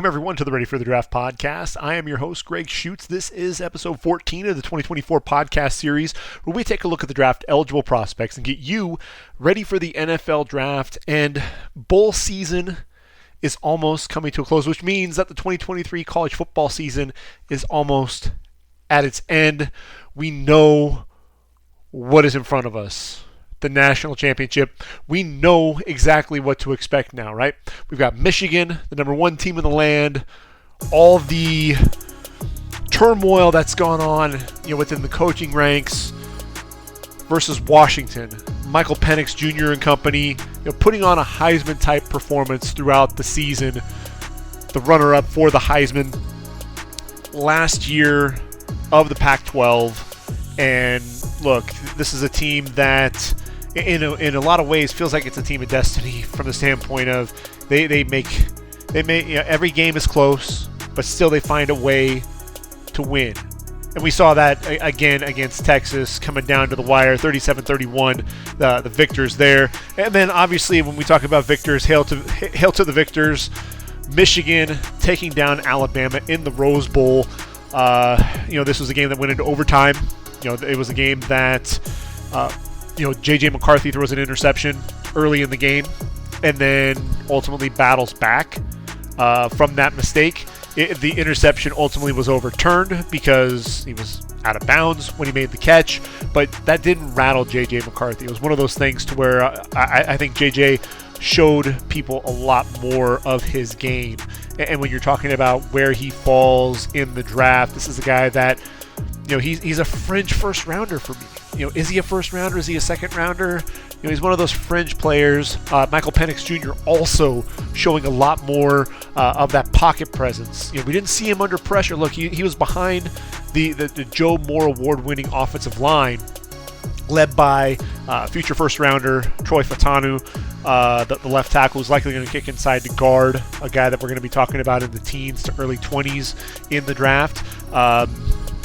Welcome, everyone, to the Ready for the Draft podcast. I am your host, Gregg Schutze. This is episode 14 of the 2024 podcast series, where we take a look at the draft-eligible prospects and get you ready for the NFL draft. And bowl season is almost coming to a close, which means that the 2023 college football season is almost at its end. We know what is in front of us. The national championship. We know exactly what to expect now, right? We've got Michigan, the number one team in the land, all the turmoil that's gone on, within the coaching ranks versus Washington. Michael Penix Jr. and company, putting on a Heisman type performance throughout the season. The runner-up for the Heisman last year of the Pac-12. And look, this is a team that in a lot of ways feels like it's a team of destiny from the standpoint of they make every game is close, but still they find a way to win. And we saw that again against Texas, coming down to the wire, 37-31, the victors there. And then obviously when we talk about victors, hail to the victors. Michigan taking down Alabama in the Rose Bowl. This was a game that went into overtime. It was a game that J.J. McCarthy throws an interception early in the game and then ultimately battles back from that mistake. The interception ultimately was overturned because he was out of bounds when he made the catch, but that didn't rattle J.J. McCarthy. It was one of those things to where I think J.J. showed people a lot more of his game. And when you're talking about where he falls in the draft, this is a guy that he's a fringe first rounder for me. Is he a first rounder? Is he a second rounder? He's one of those fringe players. Michael Penix Jr. also showing a lot more of that pocket presence. We didn't see him under pressure. Look, he was behind the Joe Moore award-winning offensive line, led by future first rounder Troy Fautanu. The left tackle is likely going to kick inside to guard, a guy that we're going to be talking about in the teens to early 20s in the draft.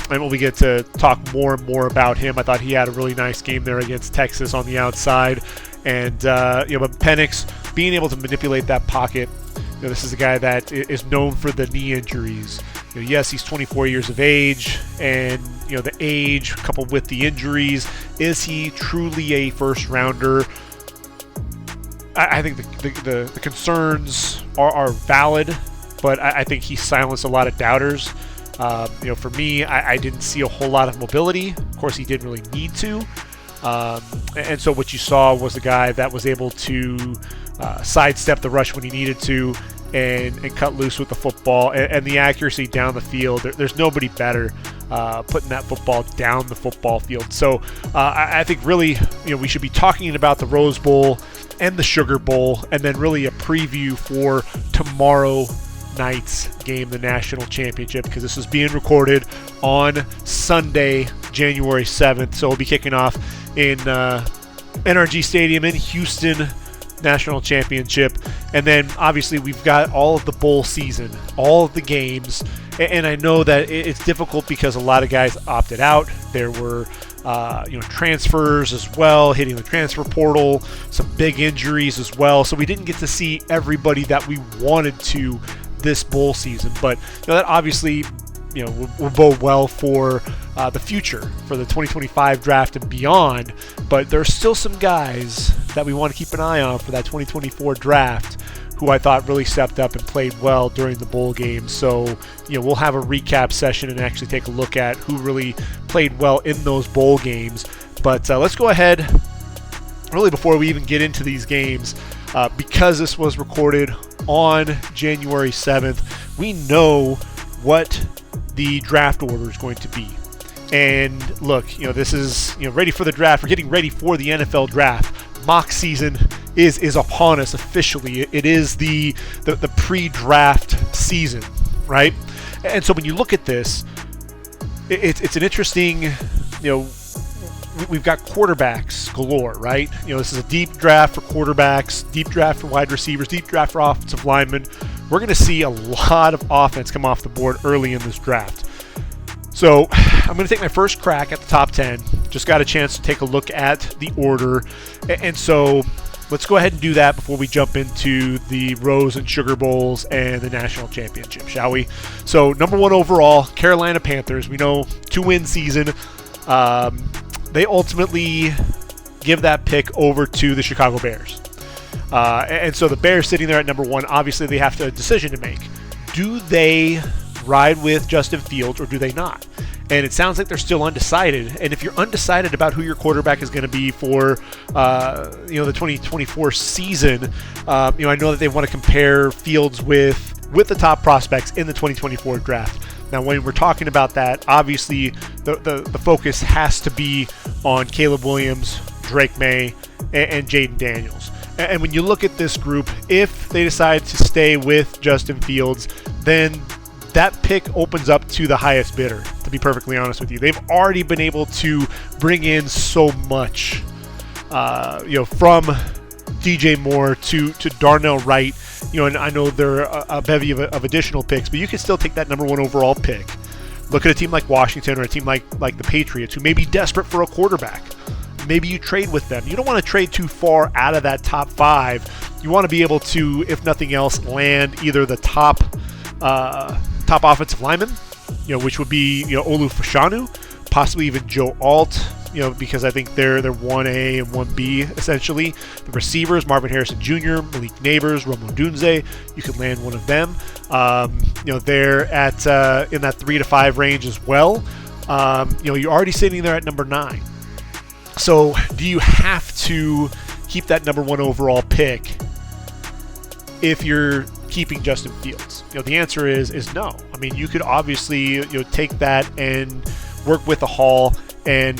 And when we get to talk more and more about him, I thought he had a really nice game there against Texas on the outside. And, but Penix being able to manipulate that pocket, this is a guy that is known for the knee injuries. Yes, he's 24 years of age, and, the age coupled with the injuries, is he truly a first rounder? I think the concerns are valid, but I think he silenced a lot of doubters. For me, I didn't see a whole lot of mobility. Of course, he didn't really need to. And so what you saw was a guy that was able to sidestep the rush when he needed to and cut loose with the football. And the accuracy down the field, there's nobody better putting that football down the football field. So I think really, we should be talking about the Rose Bowl and the Sugar Bowl, and then really a preview for tomorrow night's game, the national championship, because this is being recorded on Sunday, January 7th. So we'll be kicking off in NRG Stadium in Houston, national championship. And then obviously we've got all of the bowl season, all of the games. And I know that it's difficult because a lot of guys opted out. There were transfers as well, hitting the transfer portal, some big injuries as well. So we didn't get to see everybody that we wanted to this bowl season, but that obviously will bode well for the future, for the 2025 draft and beyond. But there's still some guys that we want to keep an eye on for that 2024 draft who I thought really stepped up and played well during the bowl game. So we'll have a recap session and actually take a look at who really played well in those bowl games. But let's go ahead, really, before we even get into these games, because this was recorded on January 7th, we know what the draft order is going to be. And look, this is ready for the draft. We're getting ready for the NFL draft. Mock season is upon us officially. It is the pre-draft season, right? And so when you look at this, it's an interesting, we've got quarterbacks galore, right? This is a deep draft for quarterbacks, deep draft for wide receivers, deep draft for offensive linemen. We're going to see a lot of offense come off the board early in this draft. So I'm going to take my first crack at the top 10. Just got a chance to take a look at the order. And so let's go ahead and do that before we jump into the Rose and Sugar Bowls and the National Championship, shall we? So number 1 overall, Carolina Panthers. We know 2-win season. They ultimately give that pick over to the Chicago Bears. And so the Bears sitting there at number 1, obviously they have a decision to make. Do they ride with Justin Fields or do they not? And it sounds like they're still undecided. And if you're undecided about who your quarterback is going to be for, the 2024 season, I know that they want to compare Fields with the top prospects in the 2024 draft. Now, when we're talking about that, obviously the focus has to be on Caleb Williams, Drake May, and Jaden Daniels. And when you look at this group, if they decide to stay with Justin Fields, then that pick opens up to the highest bidder, to be perfectly honest with you. They've already been able to bring in so much, from DJ Moore to Darnell Wright, and I know there are a bevy of additional picks, but you can still take that number 1 overall pick. Look at a team like Washington or a team like the Patriots who may be desperate for a quarterback. Maybe you trade with them. You don't want to trade too far out of that top 5. You want to be able to, if nothing else, land either the top offensive lineman, which would be Olu Fashanu, possibly even Joe Alt, because I think they're 1A and 1B essentially. The receivers, Marvin Harrison Jr., Malik Neighbors, Rome Odunze, you could land one of them. They're at in that 3 to 5 range as well. You're already sitting there at number 9. So do you have to keep that number 1 overall pick if you're keeping Justin Fields? The answer is no. I mean, you could obviously take that and work with the haul and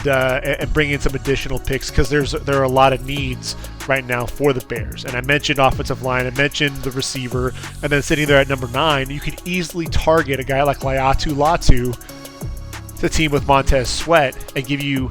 bring in some additional picks because there are a lot of needs right now for the Bears. And I mentioned offensive line, I mentioned the receiver, and then sitting there at number 9, you could easily target a guy like Laiatu Latu to team with Montez Sweat and give you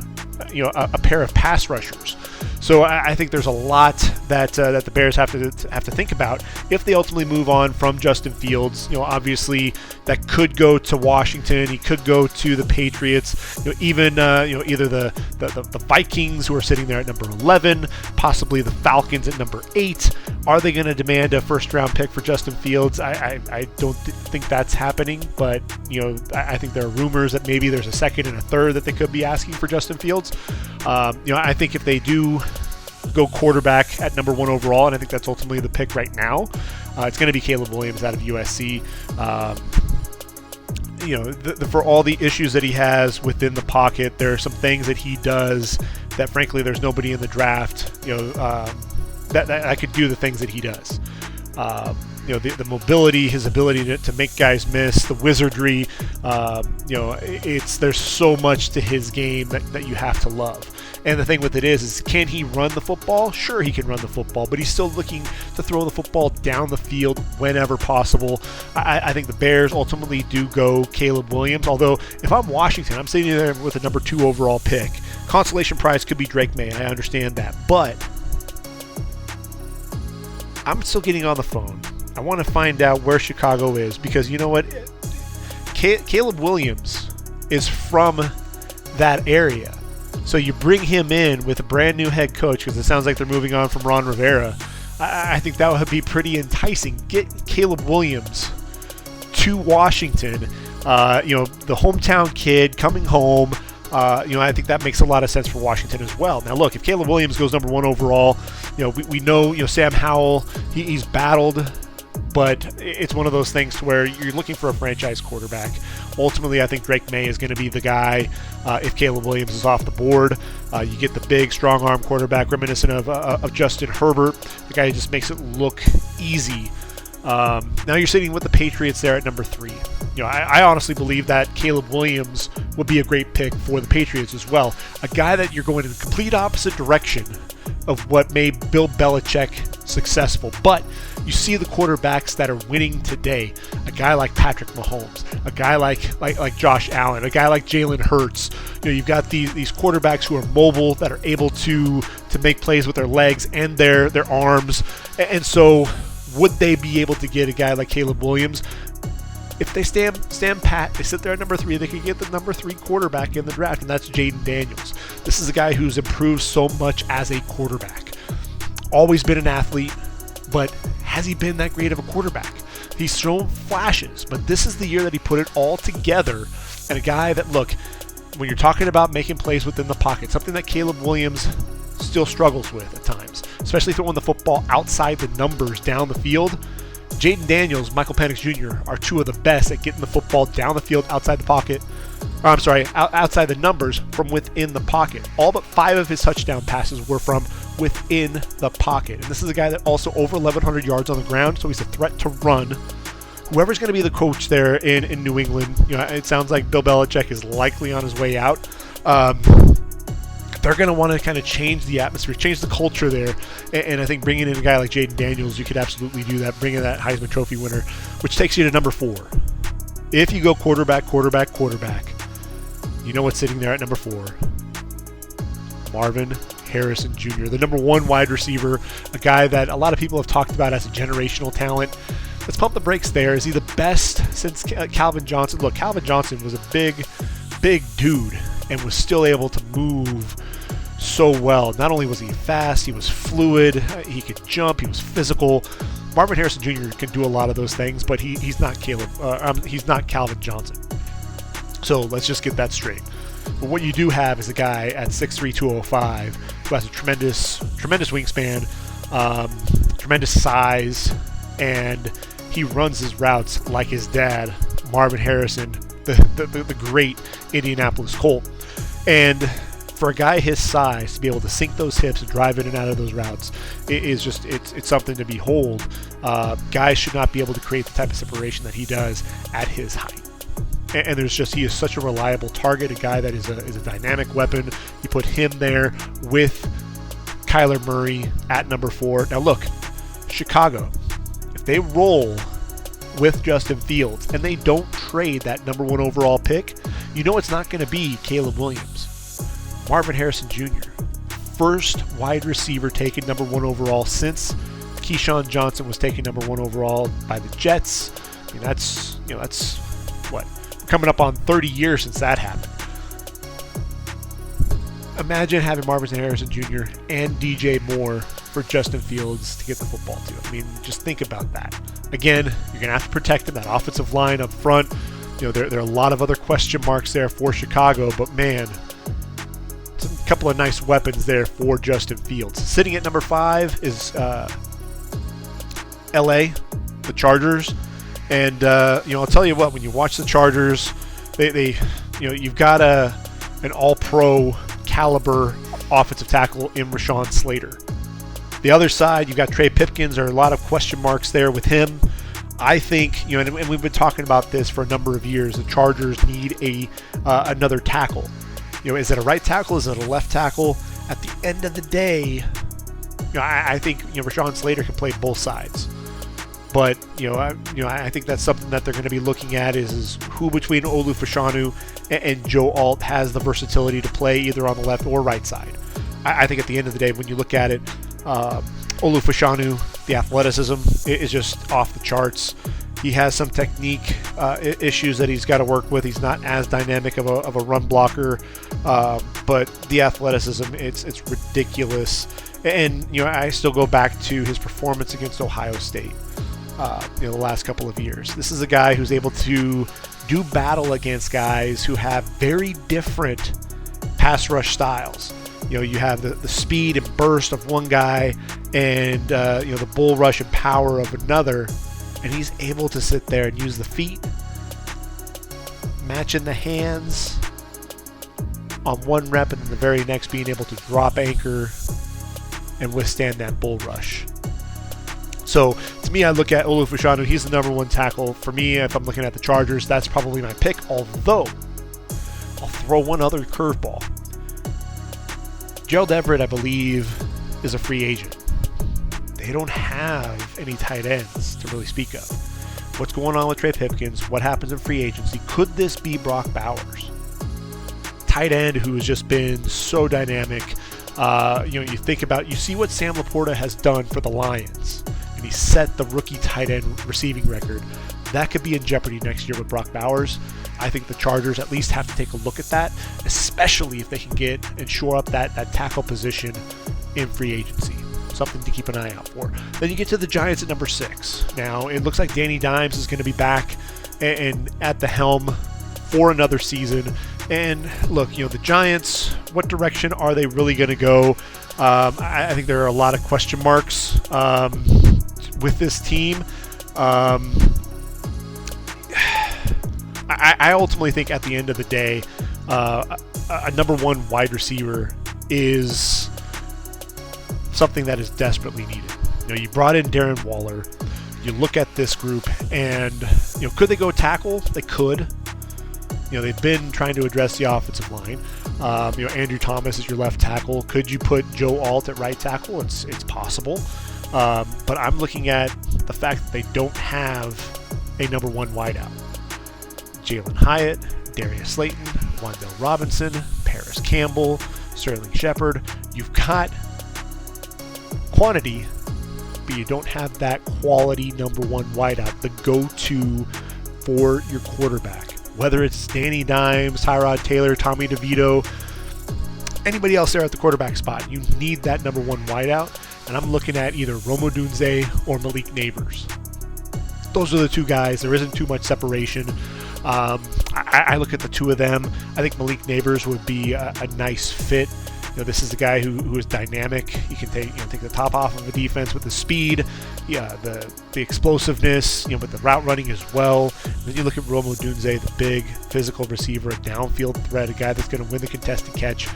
a pair of pass rushers. So I think there's a lot that the Bears have to think about if they ultimately move on from Justin Fields. Obviously that could go to Washington. He could go to the Patriots. Even either the Vikings, who are sitting there at number 11, possibly the Falcons at number 8. Are they going to demand a first-round pick for Justin Fields? I don't think that's happening, but I think there are rumors that maybe there's a second and a third that they could be asking for Justin Fields. I think if they do go quarterback at number 1 overall, and I think that's ultimately the pick right now, it's going to be Caleb Williams out of USC. For all the issues that he has within the pocket, there are some things that he does that, frankly, there's nobody in the draft, that I could do the things that he does. The mobility, his ability to make guys miss, the wizardry, there's so much to his game that you have to love. And the thing with it is can he run the football? Sure, he can run the football, but he's still looking to throw the football down the field whenever possible. I think the Bears ultimately do go Caleb Williams, although if I'm Washington, I'm sitting there with a number 2 overall pick. Consolation prize could be Drake May, I understand that, but I'm still getting on the phone. I want to find out where Chicago is because you know what? Caleb Williams is from that area. So you bring him in with a brand new head coach because it sounds like they're moving on from Ron Rivera. I think that would be pretty enticing. Get Caleb Williams to Washington, the hometown kid coming home. I think that makes a lot of sense for Washington as well. Now, look, if Caleb Williams goes number 1 overall, we know, Sam Howell, he's battled, but it's one of those things to where you're looking for a franchise quarterback. Ultimately, I think Drake May is going to be the guy if Caleb Williams is off the board. You get the big, strong-arm quarterback reminiscent of Justin Herbert, the guy who just makes it look easy. Now you're sitting with the Patriots there at number 3. I honestly believe that Caleb Williams would be a great pick for the Patriots as well. A guy that you're going in the complete opposite direction of what made Bill Belichick successful. But you see the quarterbacks that are winning today. A guy like Patrick Mahomes, a guy like Josh Allen, a guy like Jalen Hurts. You've got these quarterbacks who are mobile, that are able to make plays with their legs and their arms. And so would they be able to get a guy like Caleb Williams? If they stand pat, they sit there at number 3, they could get the number 3 quarterback in the draft, and that's Jaden Daniels. This is a guy who's improved so much as a quarterback. always been an athlete, but has he been that great of a quarterback? He's shown flashes, but this is the year that he put it all together. And a guy that, look, when you're talking about making plays within the pocket, something that Caleb Williams still struggles with at times, especially throwing the football outside the numbers down the field. Jayden Daniels, Michael Penix Jr. are two of the best at getting the football down the field outside the pocket. Outside the numbers from within the pocket. All but 5 of his touchdown passes were from within the pocket. And this is a guy that also over 1,100 yards on the ground, so he's a threat to run. Whoever's going to be the coach there in New England, it sounds like Bill Belichick is likely on his way out. They're going to want to kind of change the atmosphere, change the culture there. And I think bringing in a guy like Jayden Daniels, you could absolutely do that. Bring in that Heisman Trophy winner, which takes you to number 4. If you go quarterback, you know what's sitting there at number 4? Marvin Harrison Jr., the number 1 wide receiver, a guy that a lot of people have talked about as a generational talent. Let's pump the brakes there. Is he the best since Calvin Johnson? Look, Calvin Johnson was a big dude and was still able to move so well. Not only was he fast, he was fluid, he could jump, he was physical. Marvin Harrison Jr. can do a lot of those things, but he's not he's not Calvin Johnson. So let's just get that straight. But what you do have is a guy at 6'3", 205 who has a tremendous wingspan, tremendous size, and he runs his routes like his dad, Marvin Harrison, the great Indianapolis Colt. And for a guy his size to be able to sink those hips and drive in and out of those routes, it's something to behold. Guys should not be able to create the type of separation that he does at his height. And he is such a reliable target, a guy that is a dynamic weapon. You put him there with Kyler Murray at number 4. Now look, Chicago, if they roll with Justin Fields and they don't trade that number 1 overall pick, you know it's not going to be Caleb Williams. Marvin Harrison Jr., first wide receiver taken number 1 overall since Keyshawn Johnson was taken number 1 overall by the Jets. I mean, that's what? Coming up on 30 years since that happened. Imagine having Marvin Harrison Jr. and DJ Moore for Justin Fields to get the football to. I mean, just think about that. Again, you're going to have to protect him, that offensive line up front. There are a lot of other question marks there for Chicago, but man, a couple of nice weapons there for Justin Fields. Sitting at number 5 is LA, the Chargers. And I'll tell you what, when you watch the Chargers, you've got an all-pro caliber offensive tackle in Rashawn Slater. The other side, you've got Trey Pipkins. There are a lot of question marks there with him. I think, and we've been talking about this for a number of years, the Chargers need another tackle. Is it a right tackle? Is it a left tackle? At the end of the day, I think Rashawn Slater can play both sides. But I think that's something that they're going to be looking at is who between Olu Fashanu and Joe Alt has the versatility to play either on the left or right side. I think at the end of the day, when you look at it, Olu Fashanu, the athleticism is just off the charts. He has some technique issues that he's got to work with. He's not as dynamic of a run blocker, but the athleticism, it's ridiculous. And I still go back to his performance against Ohio State. The last couple of years. This is a guy who's able to do battle against guys who have very different pass rush styles. You have the speed and burst of one guy and the bull rush and power of another, and he's able to sit there and use the feet, matching the hands on one rep, and then the very next being able to drop anchor and withstand that bull rush. So, to me, I look at Olu Fashanu. He's the number 1 tackle. For me, if I'm looking at the Chargers, that's probably my pick, although I'll throw one other curveball. Gerald Everett, I believe, is a free agent. They don't have any tight ends to really speak of. What's going on with Trey Pipkins? What happens in free agency? Could this be Brock Bowers? Tight end who has just been so dynamic. You think about, you see what Sam Laporta has done for the Lions. He set the rookie tight end receiving record. That could be in jeopardy next year with Brock Bowers. I think the Chargers at least have to take a look at that, especially if they can get and shore up that tackle position in free agency. something to keep an eye out for. Then you get to the Giants at number 6. Now, it looks like Danny Dimes is going to be back and at the helm for another season. And look, the Giants, what direction are they really going to go? I think there are a lot of question marks with this team. I ultimately think at the end of the day, a number 1 wide receiver is something that is desperately needed. You brought in Darren Waller. You look at this group, and could they go tackle? They could. They've been trying to address the offensive line. Andrew Thomas is your left tackle. Could you put Joe Alt at right tackle? It's possible. But I'm looking at the fact that they don't have a number 1 wideout. Jalen Hyatt, Darius Slayton, Wan'Dale Robinson, Paris Campbell, Sterling Shepard. You've got quantity, but you don't have that quality number 1 wideout, the go-to for your quarterback. Whether it's Danny Dimes, Tyrod Taylor, Tommy DeVito, anybody else there at the quarterback spot, you need that number 1 wideout. And I'm looking at either Rome Odunze or Malik Neighbors. Those are the 2 guys. There isn't too much separation. I look at the 2 of them. I think Malik Neighbors would be a nice fit. This is a guy who is dynamic. He can take the top off of a defense with the speed, the explosiveness, with the route running as well. Then you look at Rome Odunze, the big physical receiver, a downfield threat, a guy that's going to win the contested catch.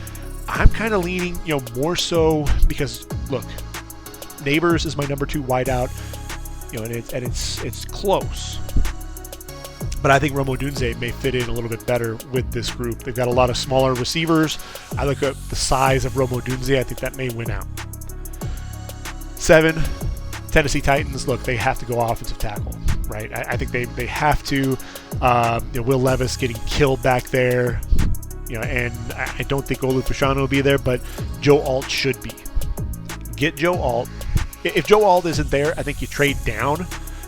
I'm kind of leaning, more so because look, Neighbors is my number 2 wideout, and it's close. But I think Rome Odunze may fit in a little bit better with this group. They've got a lot of smaller receivers. I look at the size of Rome Odunze. I think that may win out. 7, Tennessee Titans. Look, they have to go offensive tackle, right? I think they have to. Will Levis getting killed back there, and I don't think Olu Fashanu will be there, but Joe Alt should be. Get Joe Alt. If Joe Alt isn't there, I think you trade down,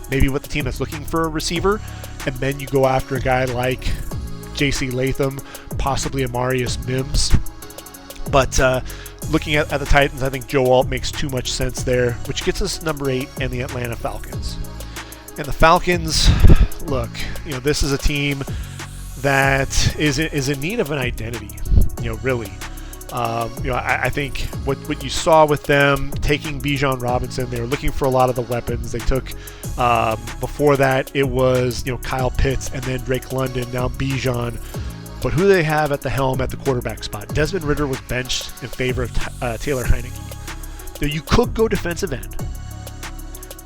maybe with the team that's looking for a receiver, and then you go after a guy like J.C. Latham, possibly Amarius Mims. But looking at the Titans, I think Joe Alt makes too much sense there, which gets us number 8 and the Atlanta Falcons. And the Falcons, look, this is a team that is in need of an identity, really. I think what you saw with them taking Bijan Robinson, they were looking for a lot of the weapons. They took, before that, it was, Kyle Pitts and then Drake London, now Bijan. But who do they have at the helm at the quarterback spot? Desmond Ridder was benched in favor of Taylor Heineke. Now, you could go defensive end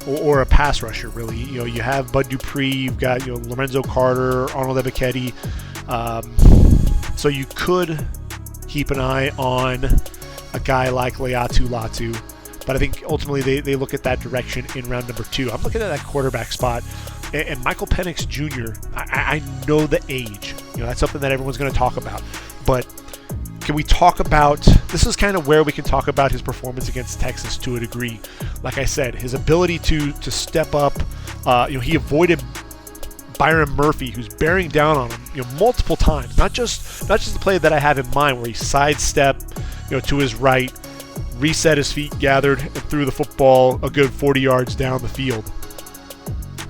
or a pass rusher, really. You have Bud Dupree, you've got Lorenzo Carter, Arnold Ebiketie. So you could keep an eye on a guy like Laiatu Latu. But I think ultimately they look at that direction in round number 2. I'm looking at that quarterback spot. And Michael Penix Jr., I know the age. That's something that everyone's going to talk about. But can we talk about, this is kind of where we can talk about his performance against Texas to a degree. Like I said, his ability to step up. He avoided Byron Murphy, who's bearing down on him, multiple times. Not just the play that I have in mind where he sidestepped, to his right, reset his feet, gathered, and threw the football a good 40 yards down the field.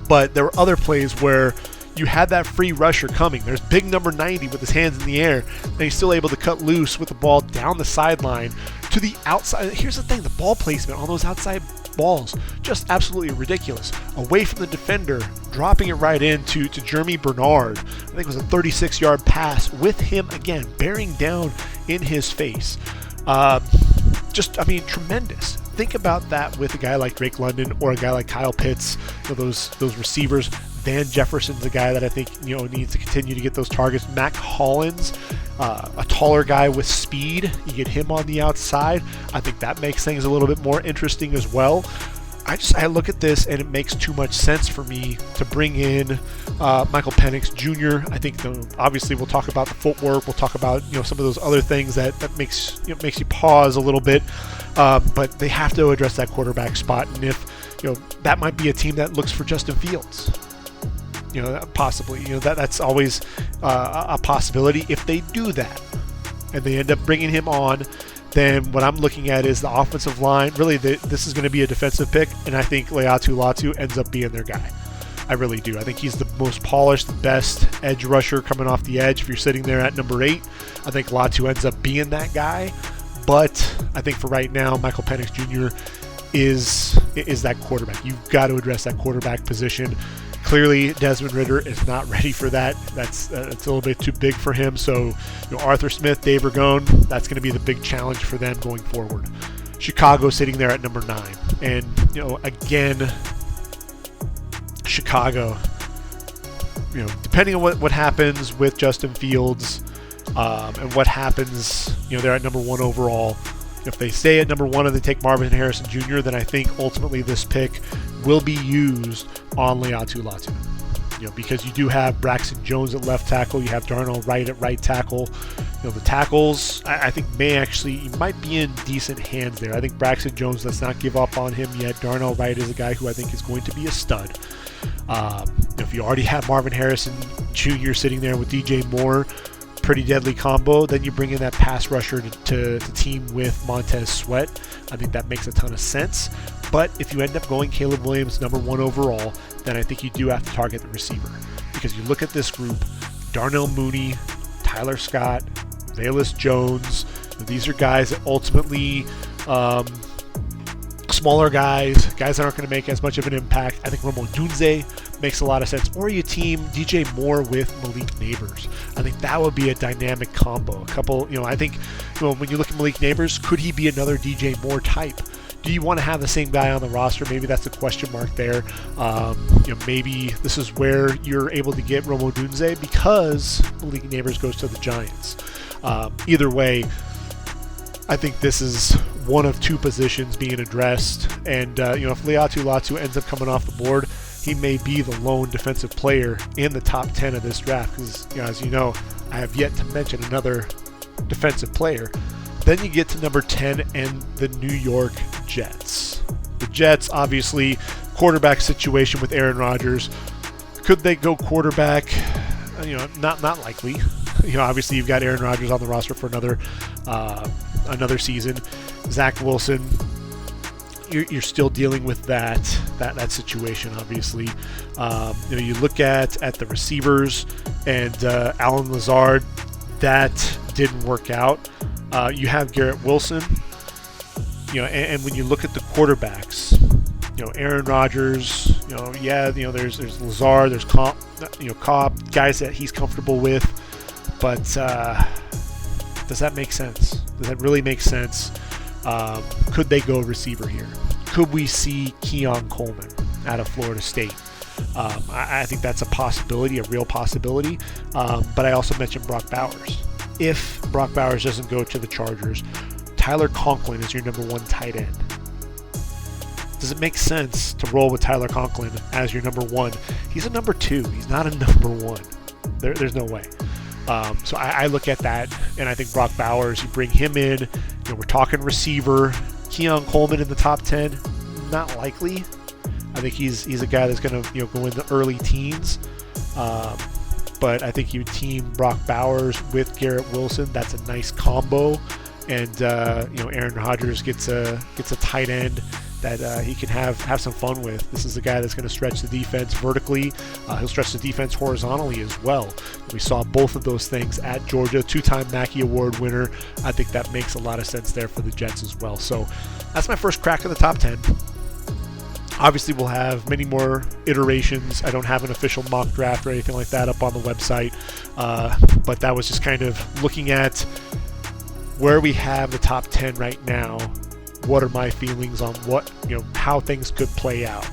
But there were other plays where you had that free rusher coming. There's big number 90 with his hands in the air, and he's still able to cut loose with the ball down the sideline to the outside. Here's the thing, the ball placement on those outside balls, just absolutely ridiculous. Away from the defender, dropping it right into Germie Bernard. I think it was a 36-yard pass with him, again, bearing down in his face. Tremendous. Think about that with a guy like Drake London or a guy like Kyle Pitts, those receivers. Van Jefferson's a guy that I think needs to continue to get those targets. Mac Hollins, a taller guy with speed. You get him on the outside. I think that makes things a little bit more interesting as well. I look at this and it makes too much sense for me to bring in Michael Penix Jr. I think obviously we'll talk about the footwork. We'll talk about some of those other things that makes you pause a little bit. But they have to address that quarterback spot, and if that might be a team that looks for Justin Fields. Possibly. That's always a possibility. If they do that and they end up bringing him on, then what I'm looking at is the offensive line. Really, this is going to be a defensive pick, and I think Laiatu Latu ends up being their guy. I really do. I think he's the most polished, the best edge rusher coming off the edge. If you're sitting there at number 8, I think Latu ends up being that guy. But I think for right now, Michael Penix Jr. is that quarterback. You've got to address that quarterback position. Clearly, Desmond Ridder is not ready for that. It's a little bit too big for him. So, Arthur Smith, Dave Ragone, that's going to be the big challenge for them going forward. Chicago sitting there at number 9. And, again, Chicago, depending on what happens with Justin Fields and what happens, they're at number 1 overall. If they stay at number 1 and they take Marvin Harrison Jr., then I think ultimately this pick will be used on Laiatu Latu. Because you do have Braxton Jones at left tackle, you have Darnell Wright at right tackle. The tackles, I think you might be in decent hands there. I think Braxton Jones, let's not give up on him yet. Darnell Wright is a guy who I think is going to be a stud. If you already have Marvin Harrison Jr. sitting there with DJ Moore, pretty deadly combo, then you bring in that pass rusher to team with Montez Sweat. I think that makes a ton of sense. But if you end up going Caleb Williams number 1 overall, then I think you do have to target the receiver. Because you look at this group, Darnell Mooney, Tyler Scott, Velus Jones, these are guys that ultimately smaller guys that aren't going to make as much of an impact. I think Rome Odunze makes a lot of sense. Or you team DJ Moore with Malik Neighbors. I think that would be a dynamic combo. I think when you look at Malik Neighbors, could he be another DJ Moore type? Do you want to have the same guy on the roster? Maybe that's a question mark there. Maybe this is where you're able to get Rome Odunze because Malik Neighbors goes to the Giants. Either way, I think this is one of 2 positions being addressed. And, if Laiatu Latu ends up coming off the board, he may be the lone defensive player in the top 10 of this draft. Because, as you know, I have yet to mention another defensive player. Then you get to number 10 and the New York Jets. The Jets, obviously, quarterback situation with Aaron Rodgers. Could they go quarterback? Not likely. Obviously you've got Aaron Rodgers on the roster for another season. Zach Wilson, you're still dealing with that situation, obviously. You look at the receivers and Alan Lazard, that didn't work out. You have Garrett Wilson, and when you look at the quarterbacks, Aaron Rodgers, there's Lazard, there's Cobb, guys that he's comfortable with, but does that make sense? Does that really make sense? Could they go receiver here? Could we see Keon Coleman out of Florida State? I think that's a possibility, a real possibility, but I also mentioned Brock Bowers. If Brock Bowers doesn't go to the Chargers, Tyler Conklin is your number 1 tight end. Does it make sense to roll with Tyler Conklin as your number 1? He's a number 2. He's not a number 1. There's no way. So I look at that, and I think Brock Bowers, you bring him in. We're talking receiver. Keon Coleman in the top 10, not likely. I think he's a guy that's going to go in the early teens. But I think you team Brock Bowers with Garrett Wilson. That's a nice combo. And Aaron Rodgers gets a tight end that he can have some fun with. This is a guy that's going to stretch the defense vertically. He'll stretch the defense horizontally as well. We saw both of those things at Georgia. 2-time Mackey Award winner. I think that makes a lot of sense there for the Jets as well. So that's my first crack at the top 10. Obviously, we'll have many more iterations. I don't have an official mock draft or anything like that up on the website. But that was just kind of looking at where we have the top 10 right now. What are my feelings on how things could play out?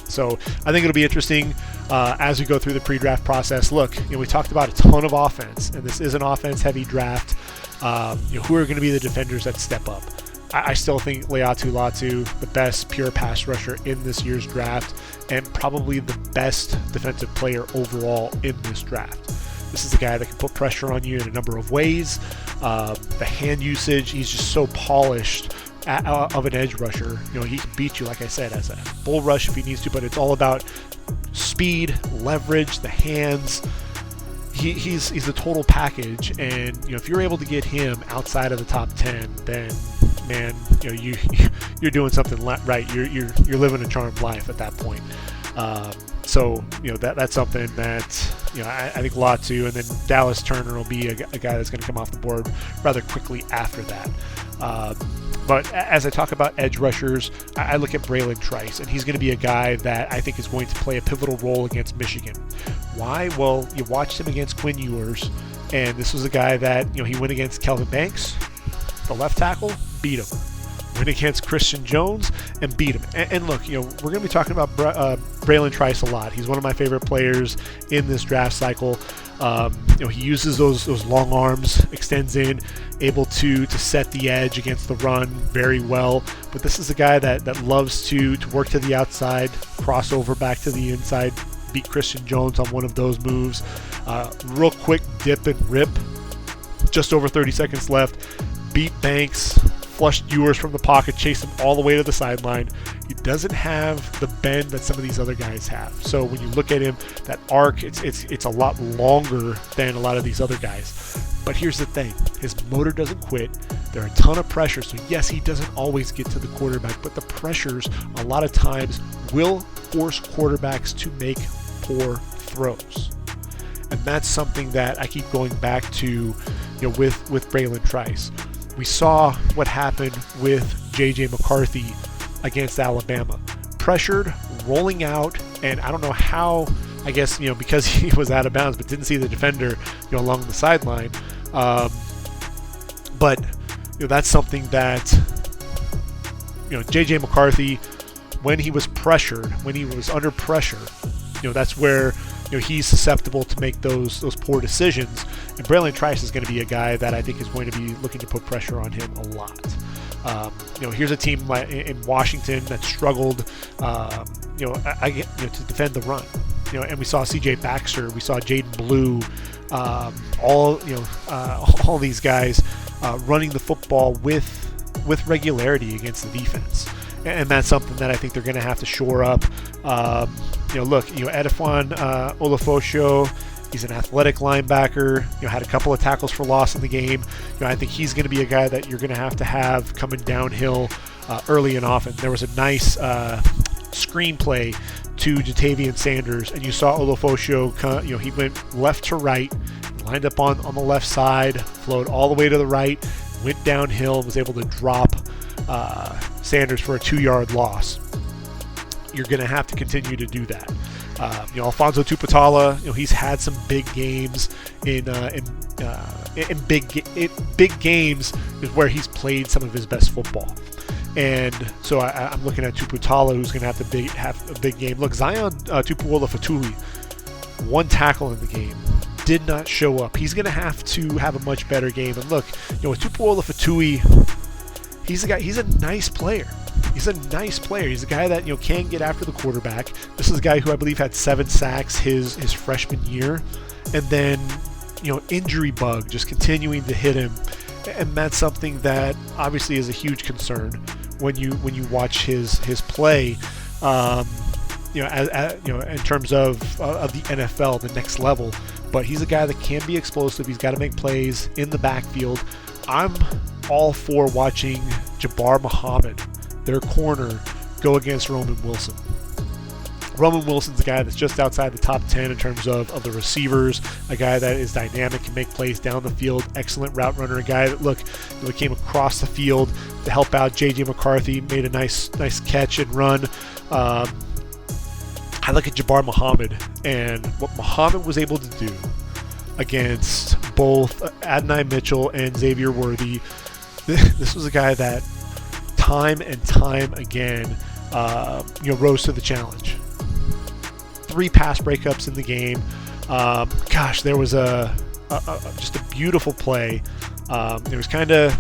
So I think it'll be interesting as we go through the pre-draft process. Look, we talked about a ton of offense, and this is an offense-heavy draft. Who are going to be the defenders that step up? I still think Laiatu Latu, the best pure pass rusher in this year's draft, and probably the best defensive player overall in this draft. This is a guy that can put pressure on you in a number of ways. The hand usage, he's just so polished of an edge rusher. He can beat you, like I said, as a bull rush if he needs to, but it's all about speed, leverage, the hands. he's the total package, and if you're able to get him outside of the top 10, then man, you're doing something right. You're living a charmed life at that point. So that's something that I think a lot to. And then Dallas Turner will be a guy that's going to come off the board rather quickly after that. But as I talk about edge rushers, I look at Bralen Trice, and he's going to be a guy that I think is going to play a pivotal role against Michigan. Why? Well, you watched him against Quinn Ewers, and this was a guy that, he went against Kelvin Banks, the left tackle, beat him. Went against Christian Jones and beat him. And look, we're going to be talking about Bralen Trice a lot. He's one of my favorite players in this draft cycle. He uses those long arms, extends in, able to set the edge against the run very well. But this is a guy that loves to work to the outside, cross over back to the inside, beat Christian Jones on one of those moves. Real quick dip and rip, just over 30 seconds left, beat Banks, flushed Ewers from the pocket, chased him all the way to the sideline. He doesn't have the bend that some of these other guys have. So when you look at him, that arc, it's a lot longer than a lot of these other guys. But here's the thing, his motor doesn't quit. There are a ton of pressure. So yes, he doesn't always get to the quarterback, but the pressures a lot of times will force quarterbacks to make poor throws. And that's something that I keep going back to, with Bralen Trice. We saw what happened with J.J. McCarthy against Alabama. Pressured, rolling out, and I don't know how, I guess, because he was out of bounds but didn't see the defender, along the sideline. But, that's something that, J.J. McCarthy, when he was pressured, when he was under pressure, that's where he's susceptible to make those poor decisions. And Bralen Trice is going to be a guy that I think is going to be looking to put pressure on him a lot. Here's a team in Washington that struggled, to defend the run. And we saw C.J. Baxter, we saw Jaden Blue, all these guys running the football with regularity against the defense. And that's something that I think they're going to have to shore up. Edifon Olafosho, he's an athletic linebacker, had a couple of tackles for loss in the game. I think he's going to be a guy that you're going to have coming downhill early and often. There was a nice screenplay to Jatavian Sanders, and you saw Olafosho, he went left to right, lined up on the left side, flowed all the way to the right, went downhill, and was able to drop Sanders for a 2-yard loss. You're going to have to continue to do that. Alfonso Tuputala, he's had some big games in big games is where he's played some of his best football. And so I'm looking at Tuputala, who's going to have a big game. Look, Zion Tupuola-Fatui, one tackle in the game, did not show up. He's going to have a much better game. And look, with Tupuola-Fatui, he's a nice player. He's a nice player. He's a guy that can get after the quarterback. This is a guy who I believe had 7 sacks his freshman year, and then injury bug just continuing to hit him, and that's something that obviously is a huge concern when you watch his play. In terms of the NFL, the next level. But he's a guy that can be explosive. He's got to make plays in the backfield. I'm all for watching Jabbar Muhammad, their corner, go against Roman Wilson. Roman Wilson's a guy that's just outside the top 10 in terms of the receivers, a guy that is dynamic, can make plays down the field, excellent route runner, a guy that came across the field to help out J.J. McCarthy, made a nice catch and run. I look at Jabbar Muhammad and what Muhammad was able to do against both Adonai Mitchell and Xavier Worthy. This was a guy that time and time again rose to the challenge. 3 pass breakups in the game. There was just a beautiful play. It was kind of,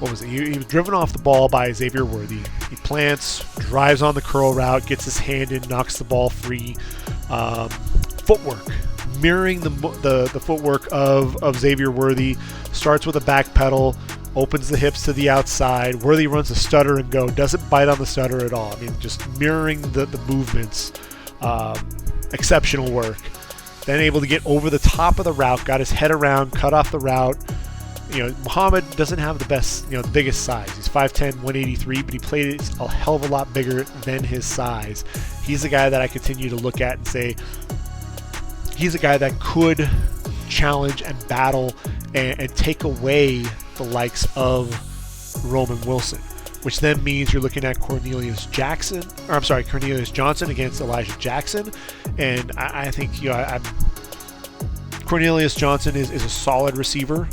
what was it? He was driven off the ball by Xavier Worthy. He plants, drives on the curl route, gets his hand in, knocks the ball free. Footwork, mirroring the footwork of Xavier Worthy. Starts with a back pedal, opens the hips to the outside. Worthy runs a stutter and go. Doesn't bite on the stutter at all. I mean, just mirroring the movements. Exceptional work. then able to get over the top of the route, got his head around, cut off the route. Muhammad doesn't have the best, the biggest size. He's 5'10", 183, but he played a hell of a lot bigger than his size. He's a guy that I continue to look at and say he's a guy that could challenge and battle and take away the likes of Roman Wilson, which then means you're looking at Cornelus Johnson against Elijah Jackson. And I think, Cornelus Johnson is a solid receiver.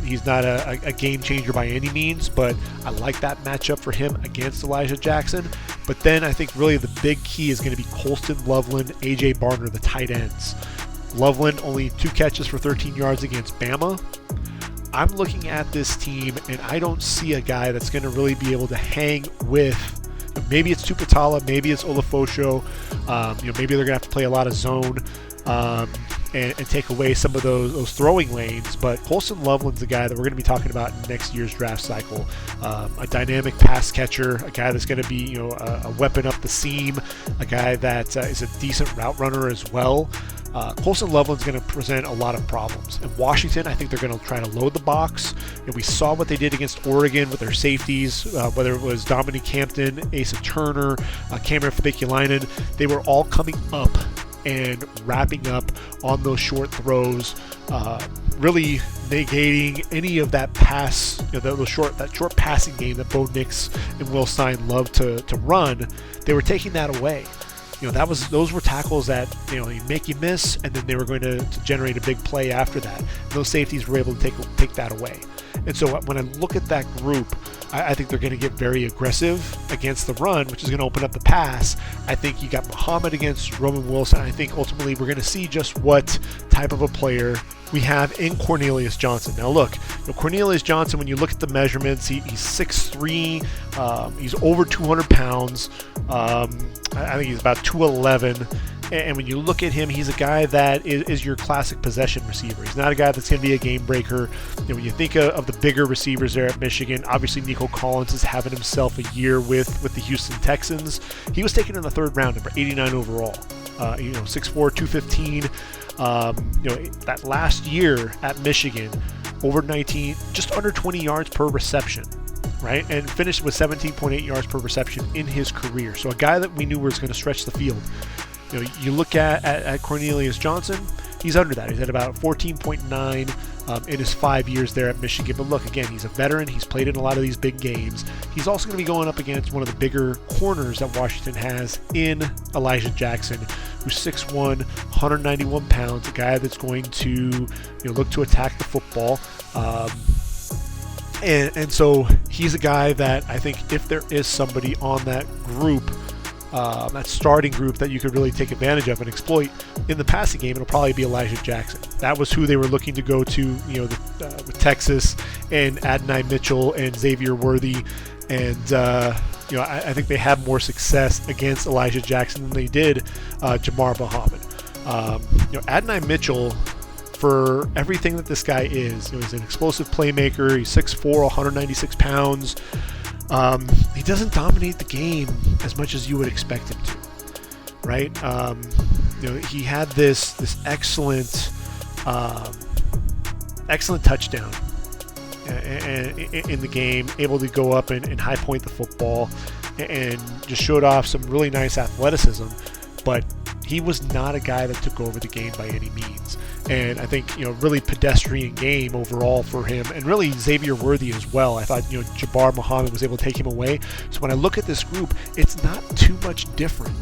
He's not a game changer by any means, but I like that matchup for him against Elijah Jackson. But then I think really the big key is going to be Colston Loveland, A.J. Barner, the tight ends. Loveland only 2 catches for 13 yards against Bama. I'm looking at this team, and I don't see a guy that's going to really be able to hang with. Maybe it's Tupatala, maybe it's Olafosho. Maybe they're going to have to play a lot of zone. And take away some of those throwing lanes. But Colston Loveland's the guy that we're going to be talking about in next year's draft cycle. A dynamic pass catcher, a guy that's going to be a weapon up the seam, a guy that is a decent route runner as well. Colston Loveland's going to present a lot of problems. In Washington, I think they're going to try to load the box. We saw what they did against Oregon with their safeties, whether it was Dominique Hampton, Asa Turner, Cameron Fabiculainen. They were all coming up and wrapping up on those short throws, really negating any of that pass, that short passing game that Bo Nix and Will Stein love to run. They were taking that away. Those were tackles that make you miss, and then they were going to generate a big play after that. And those safeties were able to take that away. And so when I look at that group, I think they're going to get very aggressive against the run, which is going to open up the pass. I think you got Muhammad against Roman Wilson. I think ultimately we're going to see just what type of a player we have in Cornelus Johnson. Now look, Cornelus Johnson, when you look at the measurements, he's 6'3", he's over 200 pounds. I think he's about 211. And when you look at him, he's a guy that is your classic possession receiver. He's not a guy that's going to be a game breaker. When you think of the bigger receivers there at Michigan, obviously Nico Collins is having himself a year with the Houston Texans. He was taken in the 3rd round, number 89 overall. 6'4", 215. That last year at Michigan, over 19, just under 20 yards per reception. Right, and finished with 17.8 yards per reception in his career. So a guy that we knew was going to stretch the field. You look at Cornelus Johnson, he's under that. He's at about 14.9 in his 5 years there at Michigan. But look, again, he's a veteran. He's played in a lot of these big games. He's also going to be going up against one of the bigger corners that Washington has in Elijah Jackson, who's 6'1", 191 pounds, a guy that's going to look to attack the football. And so he's a guy that I think if there is somebody on that group, that starting group that you could really take advantage of and exploit in the passing game, it'll probably be Elijah Jackson. That was who they were looking to go to, with Texas and Adonai Mitchell and Xavier Worthy. And, I think they had more success against Elijah Jackson than they did Jabbar Muhammad. Adonai Mitchell, for everything that this guy is, he's an explosive playmaker. He's 6'4", 196 pounds. He doesn't dominate the game as much as you would expect him to, right? He had this excellent touchdown in the game, able to go up and high point the football and just showed off some really nice athleticism, but he was not a guy that took over the game by any means. And I think, really pedestrian game overall for him, and really Xavier Worthy as well. I thought, Jabbar Muhammad was able to take him away. So when I look at this group, it's not too much different.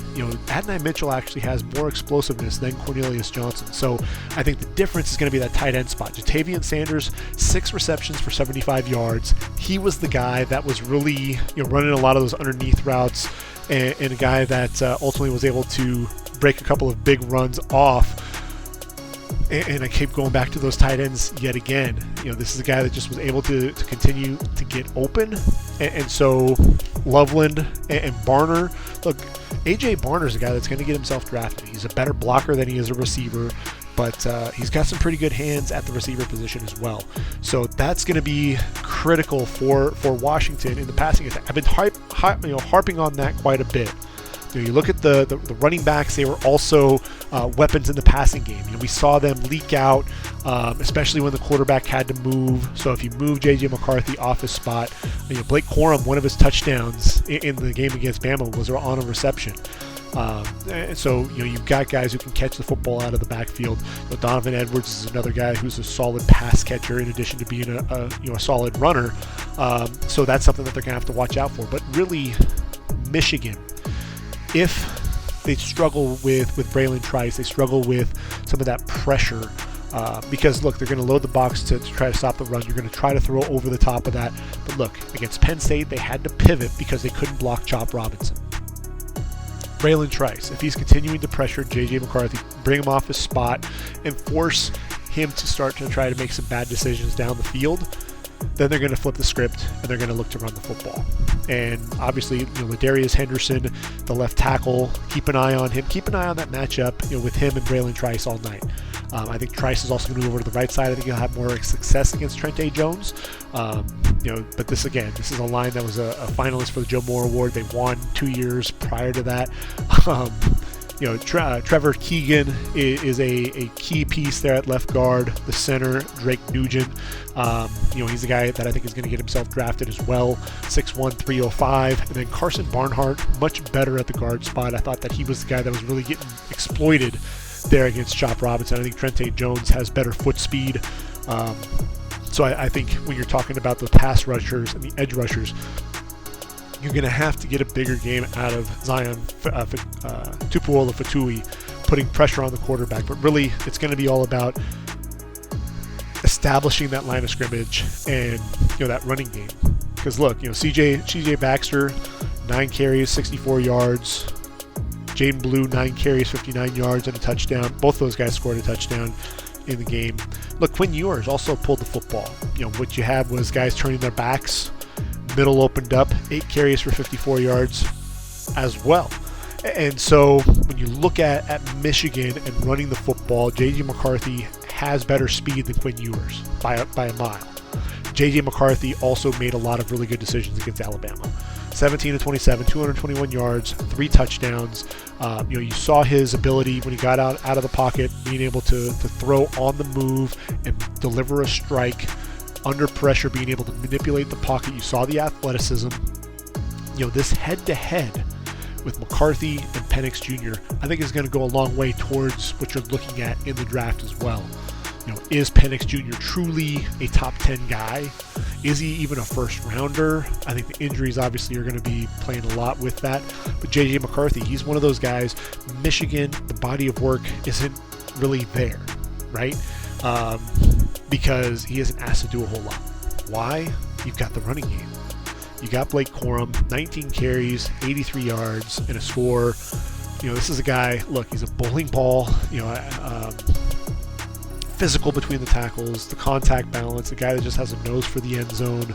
Adonai Mitchell actually has more explosiveness than Cornelus Johnson. So I think the difference is going to be that tight end spot. Jatavian Sanders, 6 receptions for 75 yards. He was the guy that was really, running a lot of those underneath routes, and a guy that ultimately was able to break a couple of big runs off. And I keep going back to those tight ends yet again. This is a guy that just was able to continue to get open. And so Loveland and Barner, look, A.J. Barner is a guy that's going to get himself drafted. He's a better blocker than he is a receiver, but he's got some pretty good hands at the receiver position as well. So that's going to be critical for Washington in the passing attack. I've been harping on that quite a bit. You look at the running backs; they were also weapons in the passing game. We saw them leak out, especially when the quarterback had to move. So if you move J.J. McCarthy off his spot, Blake Corum, one of his touchdowns in the game against Bama was on a reception. So you've got guys who can catch the football out of the backfield. Donovan Edwards is another guy who's a solid pass catcher in addition to being a solid runner. So that's something that they're going to have to watch out for. But really, Michigan, if they struggle with Braylon Trice, they struggle with some of that pressure. Because look, they're going to load the box to try to stop the run. You're going to try to throw over the top of that. But look, against Penn State, they had to pivot because they couldn't block Chop Robinson. Braylon Trice, if he's continuing to pressure J.J. McCarthy, bring him off his spot and force him to start to try to make some bad decisions down the field, then they're going to flip the script and they're going to look to run the football. And obviously, Ladarius Henderson, the left tackle, keep an eye on him. Keep an eye on that matchup, with him and Braylon Trice all night. I think Trice is also going to move over to the right side. I think he'll have more success against Trente Jones. But this is a line that was a finalist for the Joe Moore Award. They won 2 years prior to that. Trevor Keegan is a key piece there at left guard. The center, Drake Nugent, he's the guy that I think is going to get himself drafted as well. 6'1", 305. And then Carson Barnhart, much better at the guard spot. I thought that he was the guy that was really getting exploited there against Chop Robinson. I think Trente Jones has better foot speed. So I think when you're talking about the pass rushers and the edge rushers, you're going to have to get a bigger game out of Zion Tupuola-Fatui, putting pressure on the quarterback. But really, it's going to be all about establishing that line of scrimmage and that running game. Because look, CJ Baxter, 9 carries, 64 yards. Jaden Blue, 9 carries, 59 yards and a touchdown. Both those guys scored a touchdown in the game. Look, Quinn Ewers also pulled the football. What you had was guys turning their backs. Middle opened up, 8 carries for 54 yards as well. And so when you look at Michigan and running the football, J.J. McCarthy has better speed than Quinn Ewers by a mile. J.J. McCarthy also made a lot of really good decisions against Alabama. 17 to 27, 221 yards, 3 touchdowns. You saw his ability when he got out of the pocket, being able to throw on the move and deliver a strike under pressure, being able to manipulate the pocket. You saw the athleticism. This head-to-head with McCarthy and Penix Jr., I think is going to go a long way towards what you're looking at in the draft as well. Is Penix Jr. truly a top 10 guy? Is he even a first rounder? I think the injuries obviously are going to be playing a lot with that. But J.J. McCarthy, he's one of those guys. Michigan, the body of work isn't really there, right? Because he isn't asked to do a whole lot. Why? You've got the running game. You got Blake Corum, 19 carries, 83 yards, and a score. This is a guy, look, he's a bowling ball, physical between the tackles, the contact balance, a guy that just has a nose for the end zone.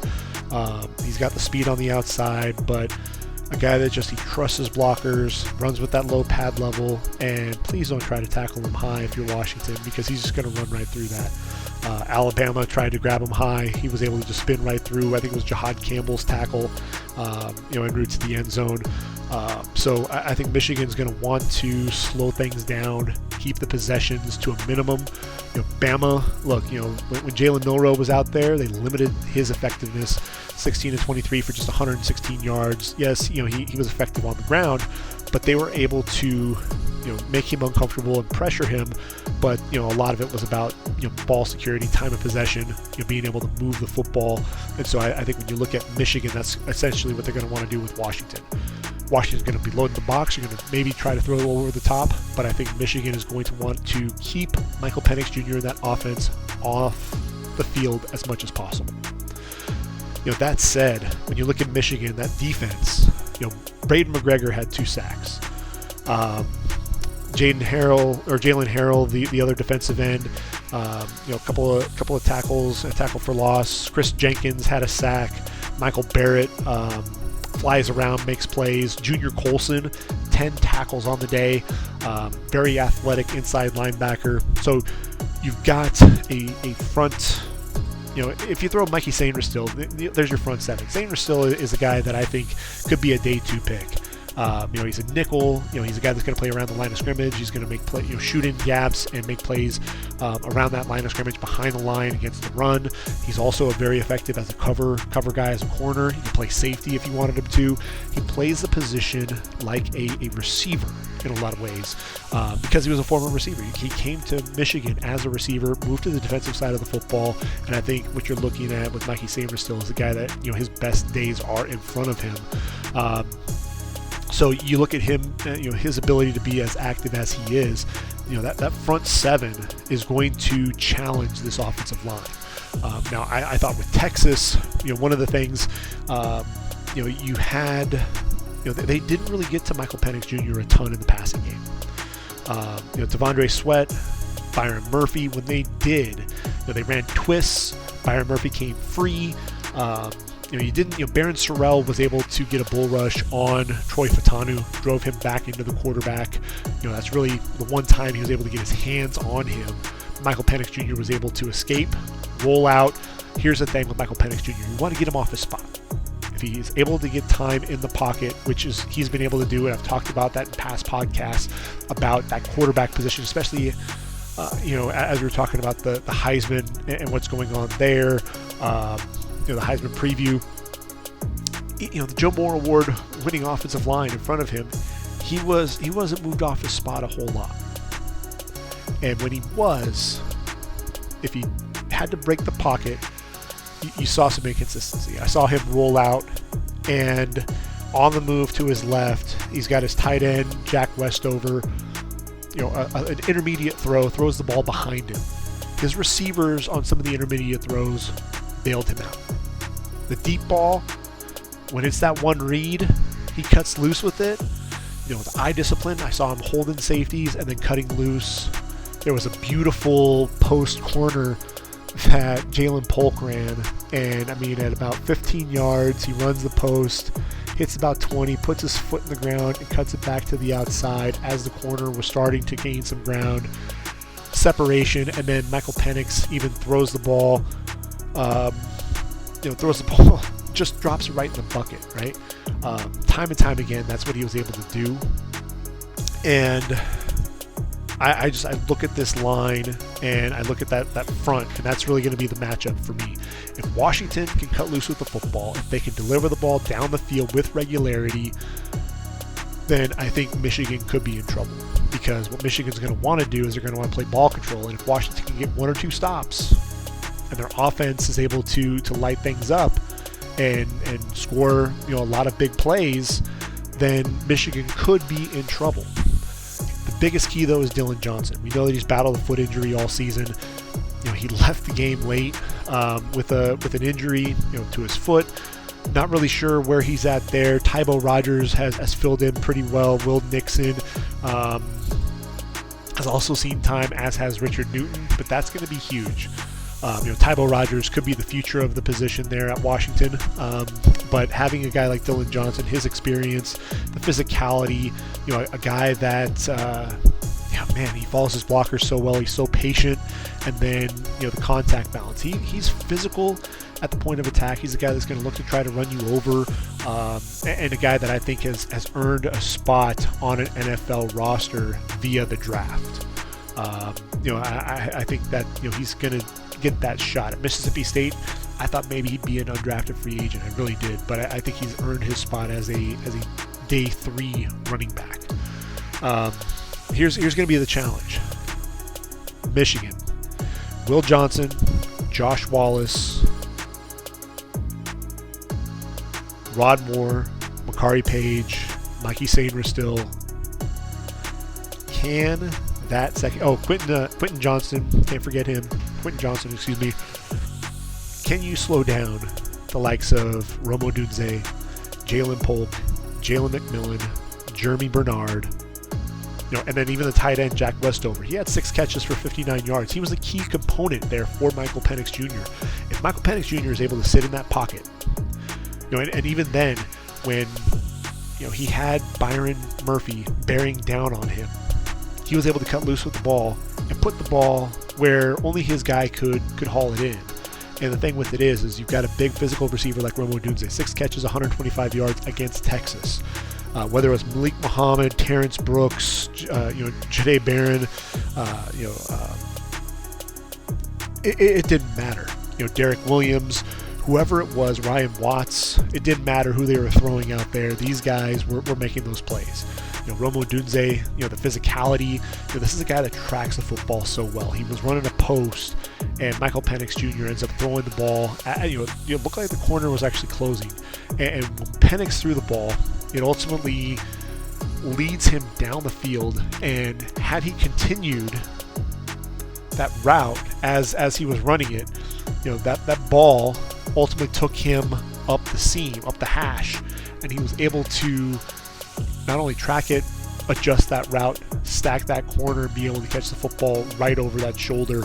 He's got the speed on the outside, but a guy that he trusts his blockers, runs with that low pad level, and please don't try to tackle him high if you're Washington, because he's just going to run right through that. Alabama tried to grab him high. He was able to just spin right through. I think it was Jahad Campbell's tackle, en route to the end zone. So I think Michigan's going to want to slow things down, keep the possessions to a minimum. Bama, look, when Jalen Milroe was out there, they limited his effectiveness, 16 to 23 for just 116 yards. Yes, he was effective on the ground, but they were able to make him uncomfortable and pressure him. But a lot of it was about ball security, time of possession, being able to move the football. And so I think when you look at Michigan, that's essentially what they're going to want to do with Washington. Washington's going to be loading the box. You're going to maybe try to throw it over the top, but I think Michigan is going to want to keep Michael Penix Jr. in that offense off the field as much as possible. That said, when you look at Michigan, that defense, Breiden McGregor had 2 sacks. Jaylen Harrell, the other defensive end, a couple of tackles, a tackle for loss. Kris Jenkins had a sack. Michael Barrett flies around, makes plays. Junior Colson, 10 tackles on the day. Very athletic inside linebacker. So you've got a front. If you throw Mikey Sainristil, there's your front 7. Sainristil is a guy that I think could be a day 2 pick. He's a nickel. He's a guy that's going to play around the line of scrimmage. He's going to make play, shoot in gaps and make plays around that line of scrimmage behind the line against the run. He's also very effective as a cover guy as a corner. He can play safety if you wanted him to. He plays the position like a receiver in a lot of ways because he was a former receiver. He came to Michigan as a receiver, moved to the defensive side of the football, and I think what you're looking at with Mikey Samer still is a guy that his best days are in front of him. So you look at him, his ability to be as active as he is, that front seven is going to challenge this offensive line. Now, I thought with Texas, one of the things, you had, they didn't really get to Michael Penix Jr. a ton in the passing game. Devondre Sweat, Byron Murphy, when they did, they ran twists. Byron Murphy came free. Baron Sorrell was able to get a bull rush on Troy Fatanu, drove him back into the quarterback. That's really the one time he was able to get his hands on him. Michael Penix Jr. was able to escape, roll out. Here's the thing with Michael Penix Jr. You want to get him off his spot. If he's able to get time in the pocket, which is he's been able to do, and I've talked about that in past podcasts about that quarterback position, especially as we were talking about the Heisman and what's going on there. The Heisman preview, the Joe Moore Award winning offensive line in front of him, he wasn't moved off his spot a whole lot. And when he was, if he had to break the pocket, you saw some inconsistency. I saw him roll out and on the move to his left, he's got his tight end, Jack Westover, an intermediate throw, throws the ball behind him. His receivers on some of the intermediate throws bailed him out. The deep ball, when it's that one read, he cuts loose with it. With eye discipline, I saw him holding safeties and then cutting loose. There was a beautiful post corner that Jalen Polk ran, and at about 15 yards, he runs the post, hits about 20, puts his foot in the ground, and cuts it back to the outside as the corner was starting to gain some ground separation, and then Michael Penix even throws the ball. Just drops it right in the bucket, right? Time and time again, that's what he was able to do. And I look at this line and I look at that front, and that's really going to be the matchup for me. If Washington can cut loose with the football, if they can deliver the ball down the field with regularity, then I think Michigan could be in trouble. Because what Michigan's going to want to do is they're going to want to play ball control, and if Washington can get one or two stops, and their offense is able to light things up and score a lot of big plays, then Michigan could be in trouble. The biggest key though is Dillon Johnson. We know that he's battled a foot injury all season. He left the game late with an injury to his foot. Not really sure where he's at there. Tybo Rogers has filled in pretty well. Will Nixon has also seen time, as has Richard Newton, but that's going to be huge. Tybo Rogers could be the future of the position there at Washington, but having a guy like Dillon Johnson, his experience, the physicality, a guy that, he follows his blockers so well, he's so patient, and then, the contact balance. He's physical at the point of attack. He's a guy that's going to look to try to run you over, and a guy that I think has earned a spot on an NFL roster via the draft. I think that, he's going to get that shot. At Mississippi State, I thought maybe he'd be an undrafted free agent. I really did, but I think he's earned his spot as a day 3 running back. Here's going to be the challenge. Michigan, Will Johnson, Josh Wallace, Rod Moore, Makari Page, Mikey Sainristil still. Can that second... Quentin Johnston. Can't forget him. Quentin Johnson, excuse me. Can you slow down the likes of Rome Odunze, Jaylan Polk, Jalen McMillan, Germie Bernard, and then even the tight end, Jack Westover. He had 6 catches for 59 yards. He was a key component there for Michael Penix Jr. If Michael Penix Jr. is able to sit in that pocket, and even then, when he had Byron Murphy bearing down on him, he was able to cut loose with the ball and put the ball where only his guy could haul it in. And the thing with it is you've got a big physical receiver like Rome Odunze, 6 catches, 125 yards against Texas. whether it was Malik Muhammad, Terrence Brooks, Jade Barron, it didn't matter. Derek Williams, whoever it was, Ryan Watts, it didn't matter who they were throwing out there. These guys were making those plays. Rome Odunze, the physicality. This is a guy that tracks the football so well. He was running a post, and Michael Penix Jr. ends up throwing the ball. It looked like the corner was actually closing. And when Penix threw the ball, it ultimately leads him down the field. And had he continued that route as he was running it, that ball ultimately took him up the seam, up the hash, and he was able to not only track it, adjust that route, stack that corner, and be able to catch the football right over that shoulder.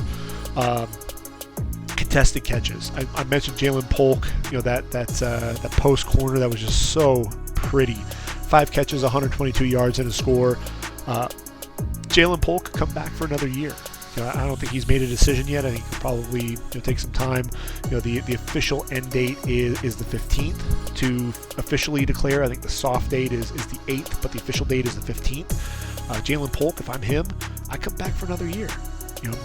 Contested catches. I mentioned Jaylan Polk, that post corner that was just so pretty. 5 catches, 122 yards, and a score. Jaylan Polk could come back for another year. I don't think he's made a decision yet. I think he'll probably take some time. The official end date is the 15th to officially declare. I think the soft date is the 8th, but the official date is the 15th. Jaylan Polk, if I'm him, I come back for another year.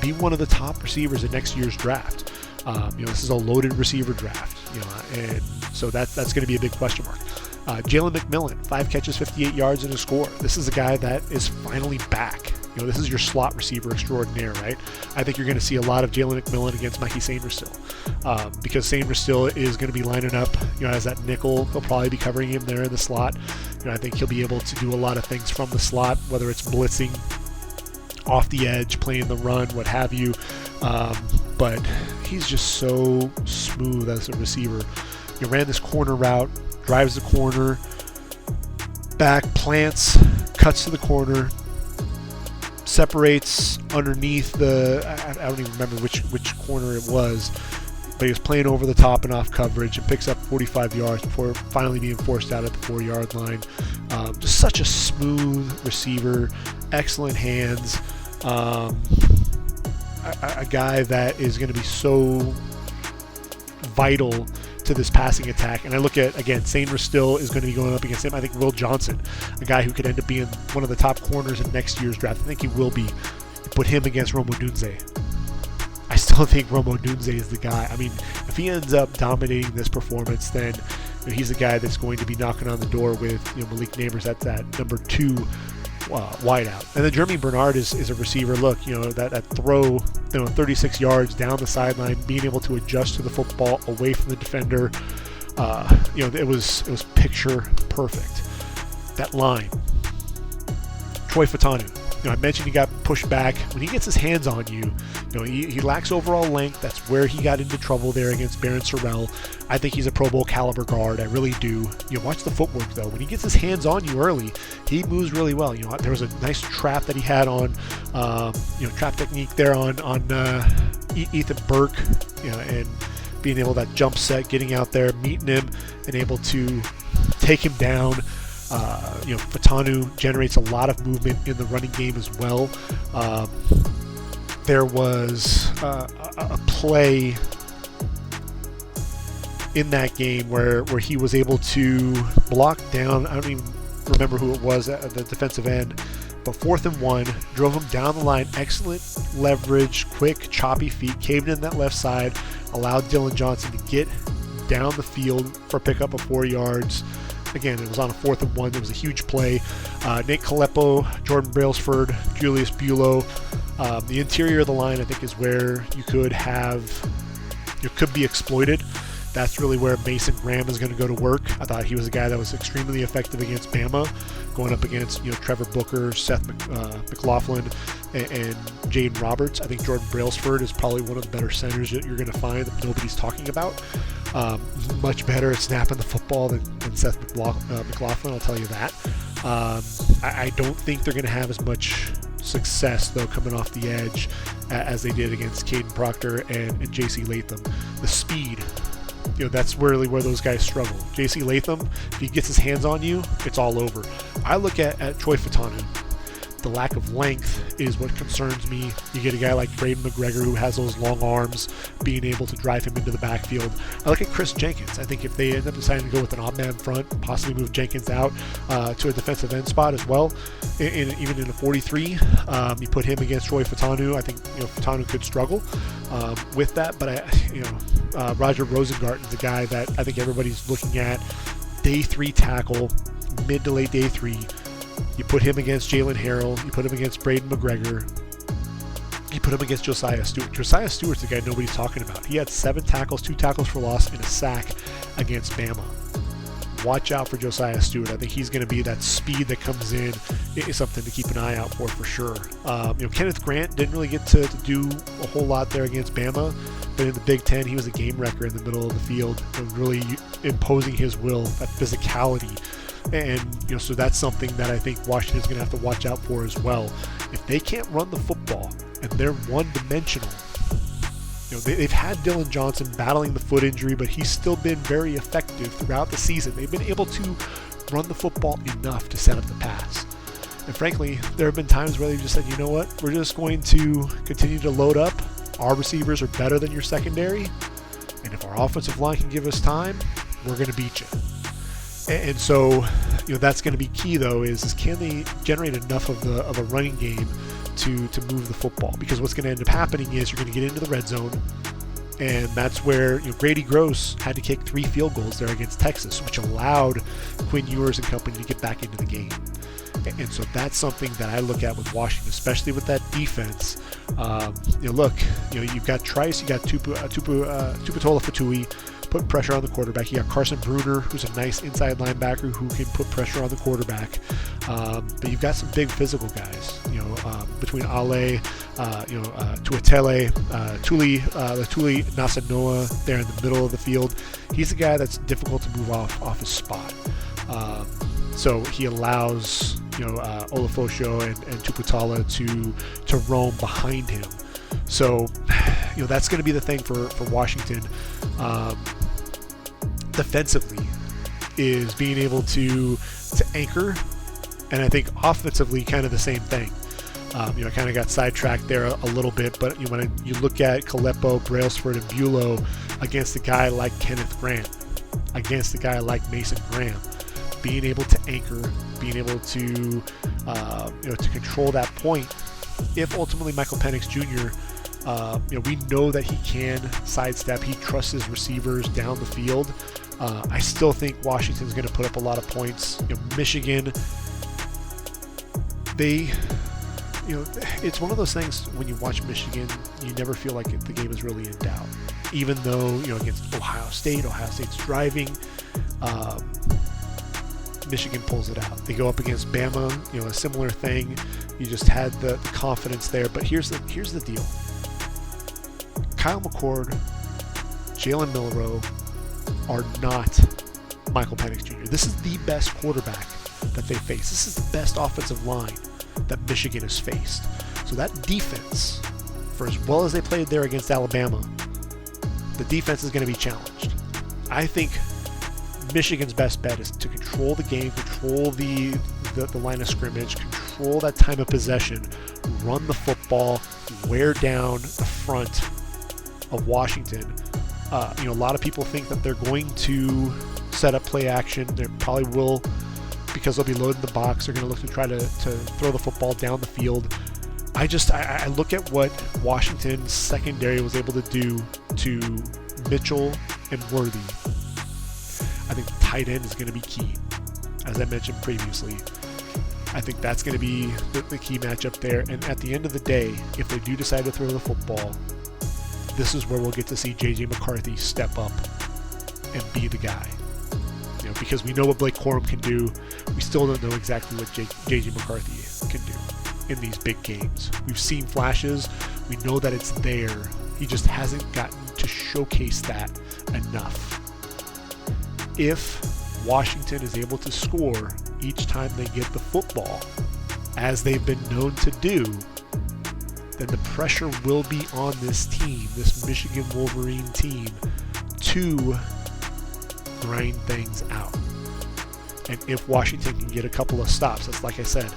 Be one of the top receivers in next year's draft. This is a loaded receiver draft. And so that's going to be a big question mark. Jalen McMillan, 5 catches, 58 yards, and a score. This is a guy that is finally back. This is your slot receiver extraordinaire, right? I think you're going to see a lot of Jalen McMillan against Mikey Sainristil, because Sainristil is going to be lining up, as that nickel. He'll probably be covering him there in the slot. I think he'll be able to do a lot of things from the slot, whether it's blitzing, off the edge, playing the run, what have you. But he's just so smooth as a receiver. He ran this corner route, drives the corner, back, plants, cuts to the corner, separates underneath I don't even remember which corner it was, but he was playing over the top and off coverage and picks up 45 yards before finally being forced out at the 4-yard line. Just such a smooth receiver, excellent hands, a guy that is going to be so vital to this passing attack. And I look at, again, Sainristil is going to be going up against him. I think Will Johnson, a guy who could end up being one of the top corners in next year's draft. I think he will be. You put him against Rome Odunze. I still think Rome Odunze is the guy. I mean, if he ends up dominating this performance, then he's the guy that's going to be knocking on the door with Malik Neighbors at that number 2 wideout. And then Germie Bernard is a receiver. Look, that throw, 36 yards down the sideline, being able to adjust to the football away from the defender. It was picture perfect. That line, Troy Fautanu. I mentioned he got pushed back. When he gets his hands on you, he lacks overall length. That's where he got into trouble there against Barrett Sorrell. I think he's a Pro Bowl caliber guard. I really do. Watch the footwork though. When he gets his hands on you early, he moves really well. There was a nice trap that he had on, trap technique there on Ethan Burke, and being able that jump set, getting out there, meeting him, and able to take him down. Fautanu generates a lot of movement in the running game as well. There was a play in that game where he was able to block down, I don't even remember who it was at the defensive end, but 4th and 1, drove him down the line, excellent leverage, quick, choppy feet, caved in that left side, allowed Dillon Johnson to get down the field for a pickup of 4 yards. Again, it was on a 4th and 1. It was a huge play. Nate Caleppo, Jordan Brailsford, Julius Bulow. The interior of the line, I think, is where you could be exploited. That's really where Mason Graham is going to go to work. I thought he was a guy that was extremely effective against Bama, going up against Trevor Booker, Seth McLaughlin, and Jaden Roberts. I think Jordan Brailsford is probably one of the better centers that you're going to find that nobody's talking about. Much better at snapping the football than Seth McLaughlin, I'll tell you that. I don't think they're going to have as much success, though, coming off the edge as they did against Caden Proctor and J.C. Latham. The speed, that's really where those guys struggle. J.C. Latham, if he gets his hands on you, it's all over. I look at Troy Fautanu. The lack of length is what concerns me. You get a guy like Breiden McGregor who has those long arms, being able to drive him into the backfield. I look at Kris Jenkins. I think if they end up deciding to go with an odd man front, possibly move Jenkins out to a defensive end spot as well, even in a 43, you put him against Troy Fautanu. I think Fautanu could struggle with that, but Roger Rosengarten's the guy that I think everybody's looking at. Day 3 tackle, mid to late day 3. You put him against Jalen Harrell. You put him against Breiden McGregor. You put him against Josiah Stewart. Josiah Stewart's the guy nobody's talking about. He had 7 tackles, 2 tackles for loss, and a sack against Bama. Watch out for Josiah Stewart. I think he's going to be that speed that comes in. It is something to keep an eye out for sure. Kenneth Grant didn't really get to do a whole lot there against Bama, but in the Big Ten, he was a game wrecker in the middle of the field and really imposing his will, that physicality. And so that's something that I think Washington's going to have to watch out for as well. If they can't run the football and they're one-dimensional, they've had Dillon Johnson battling the foot injury, but he's still been very effective throughout the season. They've been able to run the football enough to set up the pass. And frankly, there have been times where they've just said, you know what, we're just going to continue to load up. Our receivers are better than your secondary, and if our offensive line can give us time, we're going to beat you. And so, that's going to be key, though, is can they generate enough of a running game to move the football? Because what's going to end up happening is you're going to get into the red zone, and that's where Grady Gross had to kick 3 field goals there against Texas, which allowed Quinn Ewers and company to get back into the game. And so that's something that I look at with Washington, especially with that defense. You've got Trice, you got Tupatola Fatui, put pressure on the quarterback. You got Carson Bruner, who's a nice inside linebacker who can put pressure on the quarterback. But you've got some big physical guys, between Ale, Tuatele, Tuli Nasanoa there in the middle of the field. He's a guy that's difficult to move off his spot. So he allows Olafosho and Tuputala to roam behind him. So that's going to be the thing for Washington defensively, is being able to anchor, and I think offensively kind of the same thing. I kind of got sidetracked there a little bit, but when you look at Kalepo, Brailsford, and Bulow against a guy like Kenneth Grant, against a guy like Mason Graham, being able to anchor, being able to to control that point. If ultimately Michael Penix Jr., we know that he can sidestep. He trusts his receivers down the field. I still think Washington's going to put up a lot of points. Michigan, it's one of those things when you watch Michigan, you never feel like the game is really in doubt. Even though, against Ohio State's driving, Michigan pulls it out. They go up against Bama, a similar thing. You just had the confidence there. But here's the deal. Kyle McCord, Jalen Milroe are not Michael Penix Jr. This is the best quarterback that they face. This is the best offensive line that Michigan has faced. So that defense, for as well as they played there against Alabama, the defense is going to be challenged. I think Michigan's best bet is to control the game, control the line of scrimmage, control that time of possession, run the football, wear down the front of Washington. A lot of people think that they're going to set up play action. They probably will, because they'll be loading the box. They're going to look to try to throw the football down the field. I look at what Washington's secondary was able to do to Mitchell and Worthy. I think the tight end is going to be key, as I mentioned previously. I think that's going to be the key matchup there. And at the end of the day, if they do decide to throw the football, this is where we'll get to see J.J. McCarthy step up and be the guy. Because we know what Blake Corum can do. We still don't know exactly what J.J. McCarthy can do in these big games. We've seen flashes. We know that it's there. He just hasn't gotten to showcase that enough. If Washington is able to score each time they get the football, as they've been known to do, then the pressure will be on this team, this Michigan Wolverine team, to grind things out. And if Washington can get a couple of stops, that's like I said,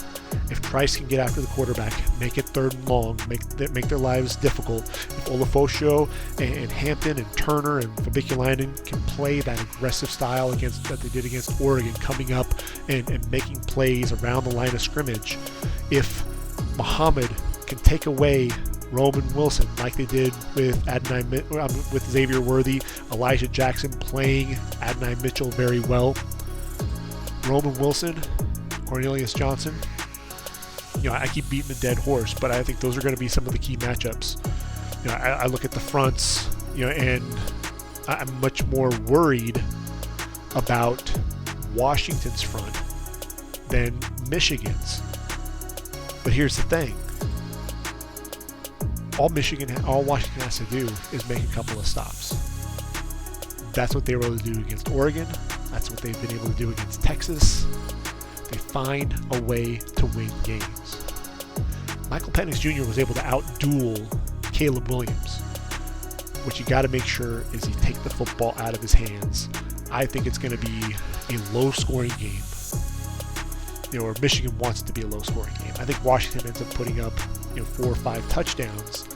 If Trice can get after the quarterback, make it 3rd and long, make their lives difficult. If Olafosio and Hampton and Turner and Fabiculainen can play that aggressive style that they did against Oregon, coming up and making plays around the line of scrimmage. If Muhammad can take away Roman Wilson like they did with Adonai, with Xavier Worthy, Elijah Jackson playing Adonai Mitchell very well. Roman Wilson, Cornelius Johnson. I keep beating a dead horse, but I think those are going to be some of the key matchups. I look at the fronts, and I'm much more worried about Washington's front than Michigan's. But here's the thing. All Washington has to do is make a couple of stops. That's what they were able to do against Oregon. That's what they've been able to do against Texas. They find a way to win games. Michael Penix Jr. was able to outduel Caleb Williams. What you got to make sure is he take the football out of his hands. I think it's going to be a low-scoring game. Or Michigan wants it to be a low-scoring game. I think Washington ends up putting up 4 or 5 touchdowns.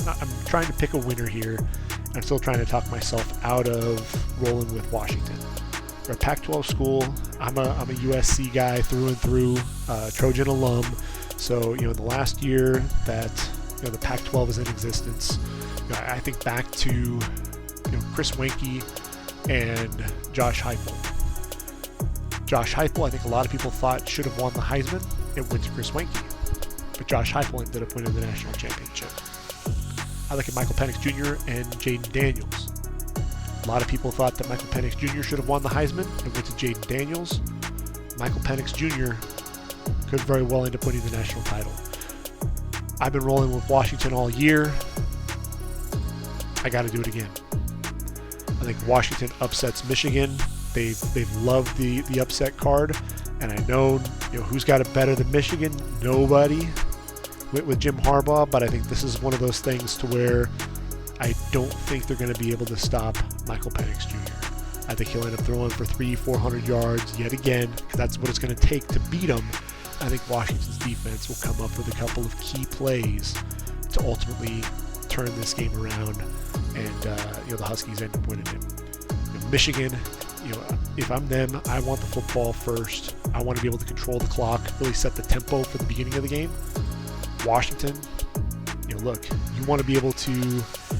I'm trying to pick a winner here. I'm still trying to talk myself out of rolling with Washington. They're a Pac-12 school. I'm a USC guy through and through, Trojan alum. So in the last year that the Pac-12 is in existence, I think back to Chris Weinke and Josh Heupel. Josh Heupel, I think a lot of people thought should have won the Heisman. It went to Chris Weinke, but Josh Heupel ended up winning the national championship. I look at Michael Penix Jr. and Jayden Daniels. A lot of people thought that Michael Penix Jr. should have won the Heisman. It went to Jayden Daniels. Michael Penix Jr. could very well end up winning the national title. I've been rolling with Washington all year. I got to do it again. I think Washington upsets Michigan. They've loved the upset card, and I know who's got it better than Michigan. Nobody with Jim Harbaugh, but I think this is one of those things to where I don't think they're going to be able to stop Michael Penix Jr. I think he'll end up throwing for 300-400 yards yet again, because that's what it's going to take to beat him. I think Washington's defense will come up with a couple of key plays to ultimately turn this game around, and the Huskies end up winning it. Michigan, if I'm them, I want the football first. I want to be able to control the clock, really set the tempo for the beginning of the game. Washington, look, you want to be able to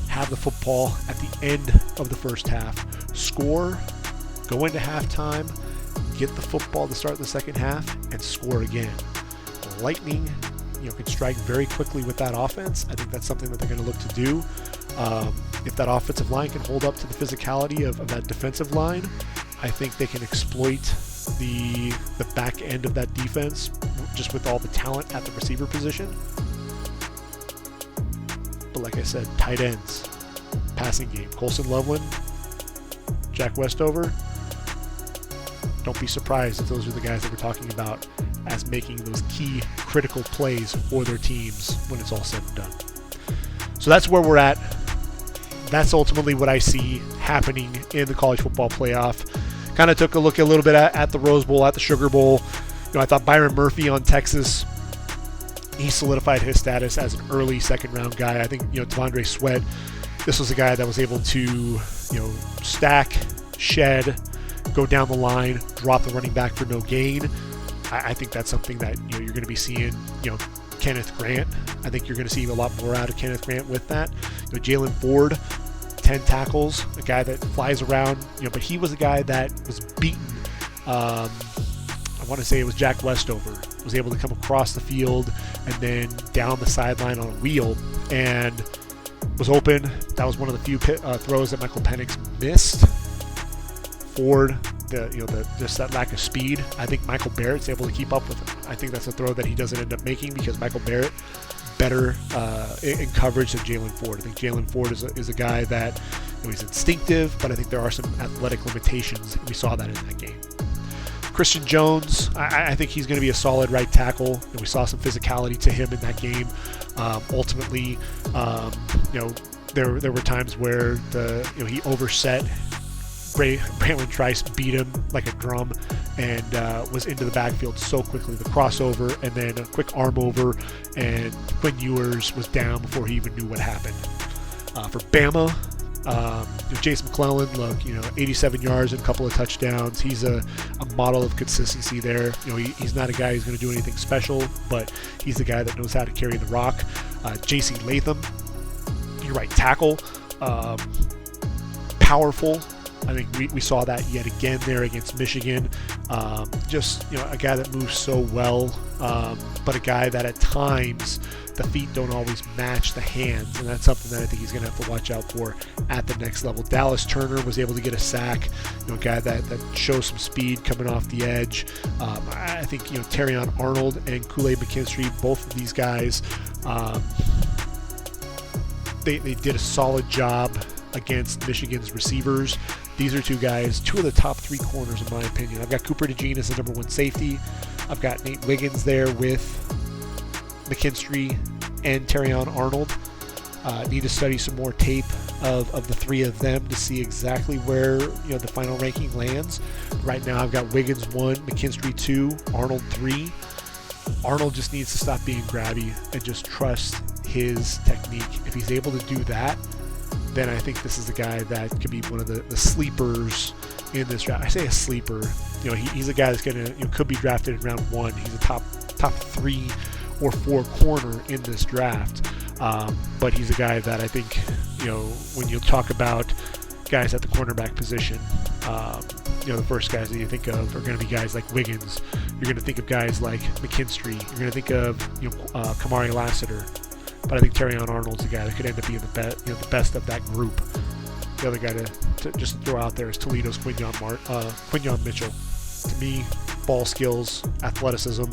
have the football at the end of the first half, score, go into halftime, get the football to start the second half, and score again. The Lightning, can strike very quickly with that offense. I think that's something that they're going to look to do. If that offensive line can hold up to the physicality of that defensive line, I think they can exploit the back end of that defense just with all the talent at the receiver position. But like I said, tight ends, passing game, Colston Loveland, Jack Westover. Don't be surprised if those are the guys that we're talking about as making those key critical plays for their teams when it's all said and done. So that's where we're at. That's ultimately what I see happening in the college football playoff. Kind of took a look a little bit at the Rose Bowl, at the Sugar Bowl. I thought Byron Murphy on Texas, he solidified his status as an early second-round guy. I think, Devondre Sweat, this was a guy that was able to, stack, shed, go down the line, drop the running back for no gain. I think that's something that, you're going to be seeing, Kenneth Grant. I think you're going to see a lot more out of Kenneth Grant with that. Jaylan Ford, 10 tackles, a guy that flies around, but he was a guy that was beaten. I want to say it was Jack Westover, was able to come across the field and then down the sideline on a wheel and was open. That was one of the few throws that Michael Penix missed. Ford, just that lack of speed. I think Michael Barrett's able to keep up with him. I think that's a throw that he doesn't end up making because Michael Barrett better in coverage than Jaylan Ford. I think Jaylan Ford is a guy that he's instinctive, but I think there are some athletic limitations. We saw that in that game. Christian Jones, I think he's going to be a solid right tackle, and we saw some physicality to him in that game. Ultimately, there were times where he overset Braylon Trice beat him like a drum and was into the backfield so quickly. The crossover and then a quick arm over, and Quinn Ewers was down before he even knew what happened. For Bama, Jason McClellan, look, 87 yards and a couple of touchdowns. He's a model of consistency there. He's not a guy who's going to do anything special, but he's the guy that knows how to carry the rock. J.C. Latham, your right tackle, powerful. I think we saw that yet again there against Michigan. Just a guy that moves so well, but a guy that at times the feet don't always match the hands, and that's something that I think he's going to have to watch out for at the next level. Dallas Turner was able to get a sack, a guy that shows some speed coming off the edge. I think Terrion Arnold and Kool-Aid McKinstry, both of these guys, they did a solid job against Michigan's receivers. These are two of the top 3 corners in my opinion. I've got Cooper DeJean as the number 1 safety. I've got Nate Wiggins there with McKinstry and Terrion Arnold. Need to study some more tape of the 3 of them to see exactly where the final ranking lands. Right now I've got Wiggins 1, McKinstry 2, Arnold 3. Arnold just needs to stop being grabby and just trust his technique. If he's able to do that, then I think this is a guy that could be one of the sleepers in this draft. I say a sleeper. He's a guy that's could be drafted in round 1. He's a top 3 or 4 corner in this draft. But he's a guy that I think, when you talk about guys at the cornerback position, the first guys that you think of are going to be guys like Wiggins. You're going to think of guys like McKinstry. You're going to think of Kamari Lassiter. But I think Terrion Arnold's the guy that could end up being the best of that group. The other guy to just throw out there is Toledo's Quinyon Mitchell. To me, ball skills, athleticism,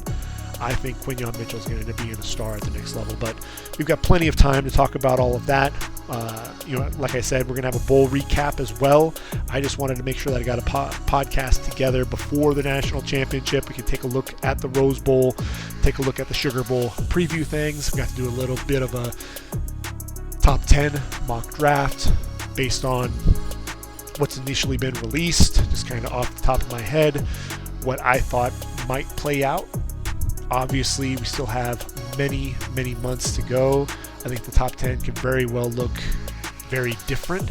I think Quinyon Mitchell is going to end up being a star at the next level. But we've got plenty of time to talk about all of that. Like I said, we're going to have a bowl recap as well. I just wanted to make sure that I got a podcast together before the national championship. We can take a look at the Rose Bowl, take a look at the Sugar Bowl, preview things. We got to do a little bit of a top 10 mock draft based on what's initially been released, just kind of off the top of my head, what I thought might play out. Obviously, we still have many, many months to go. I think the top 10 can very well look very different.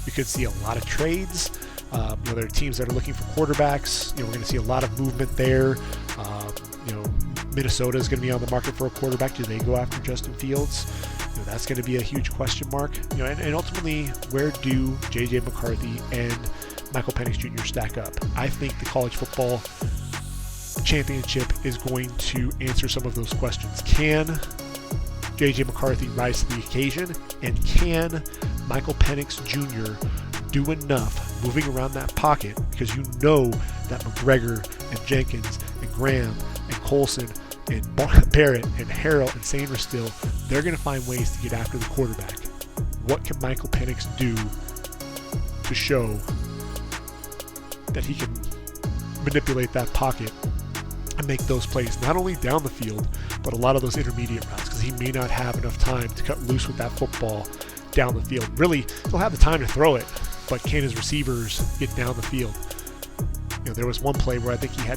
We could see a lot of trades. There are teams that are looking for quarterbacks. We're going to see a lot of movement there. Minnesota is going to be on the market for a quarterback. Do they go after Justin Fields? That's going to be a huge question mark. And ultimately, where do J.J. McCarthy and Michael Penix Jr. stack up? I think the college football championship is going to answer some of those questions. Can J.J. McCarthy rise to the occasion? And can Michael Penix Jr. do enough moving around that pocket? Because that McGregor and Jenkins and Graham and Colson and Barrett and Harrell and Sainristil, they're going to find ways to get after the quarterback. What can Michael Penix do to show that he can manipulate that pocket and make those plays not only down the field, but a lot of those intermediate routes, because he may not have enough time to cut loose with that football down the field. Really, he'll have the time to throw it, but can his receivers get down the field? There was one play where I think he had to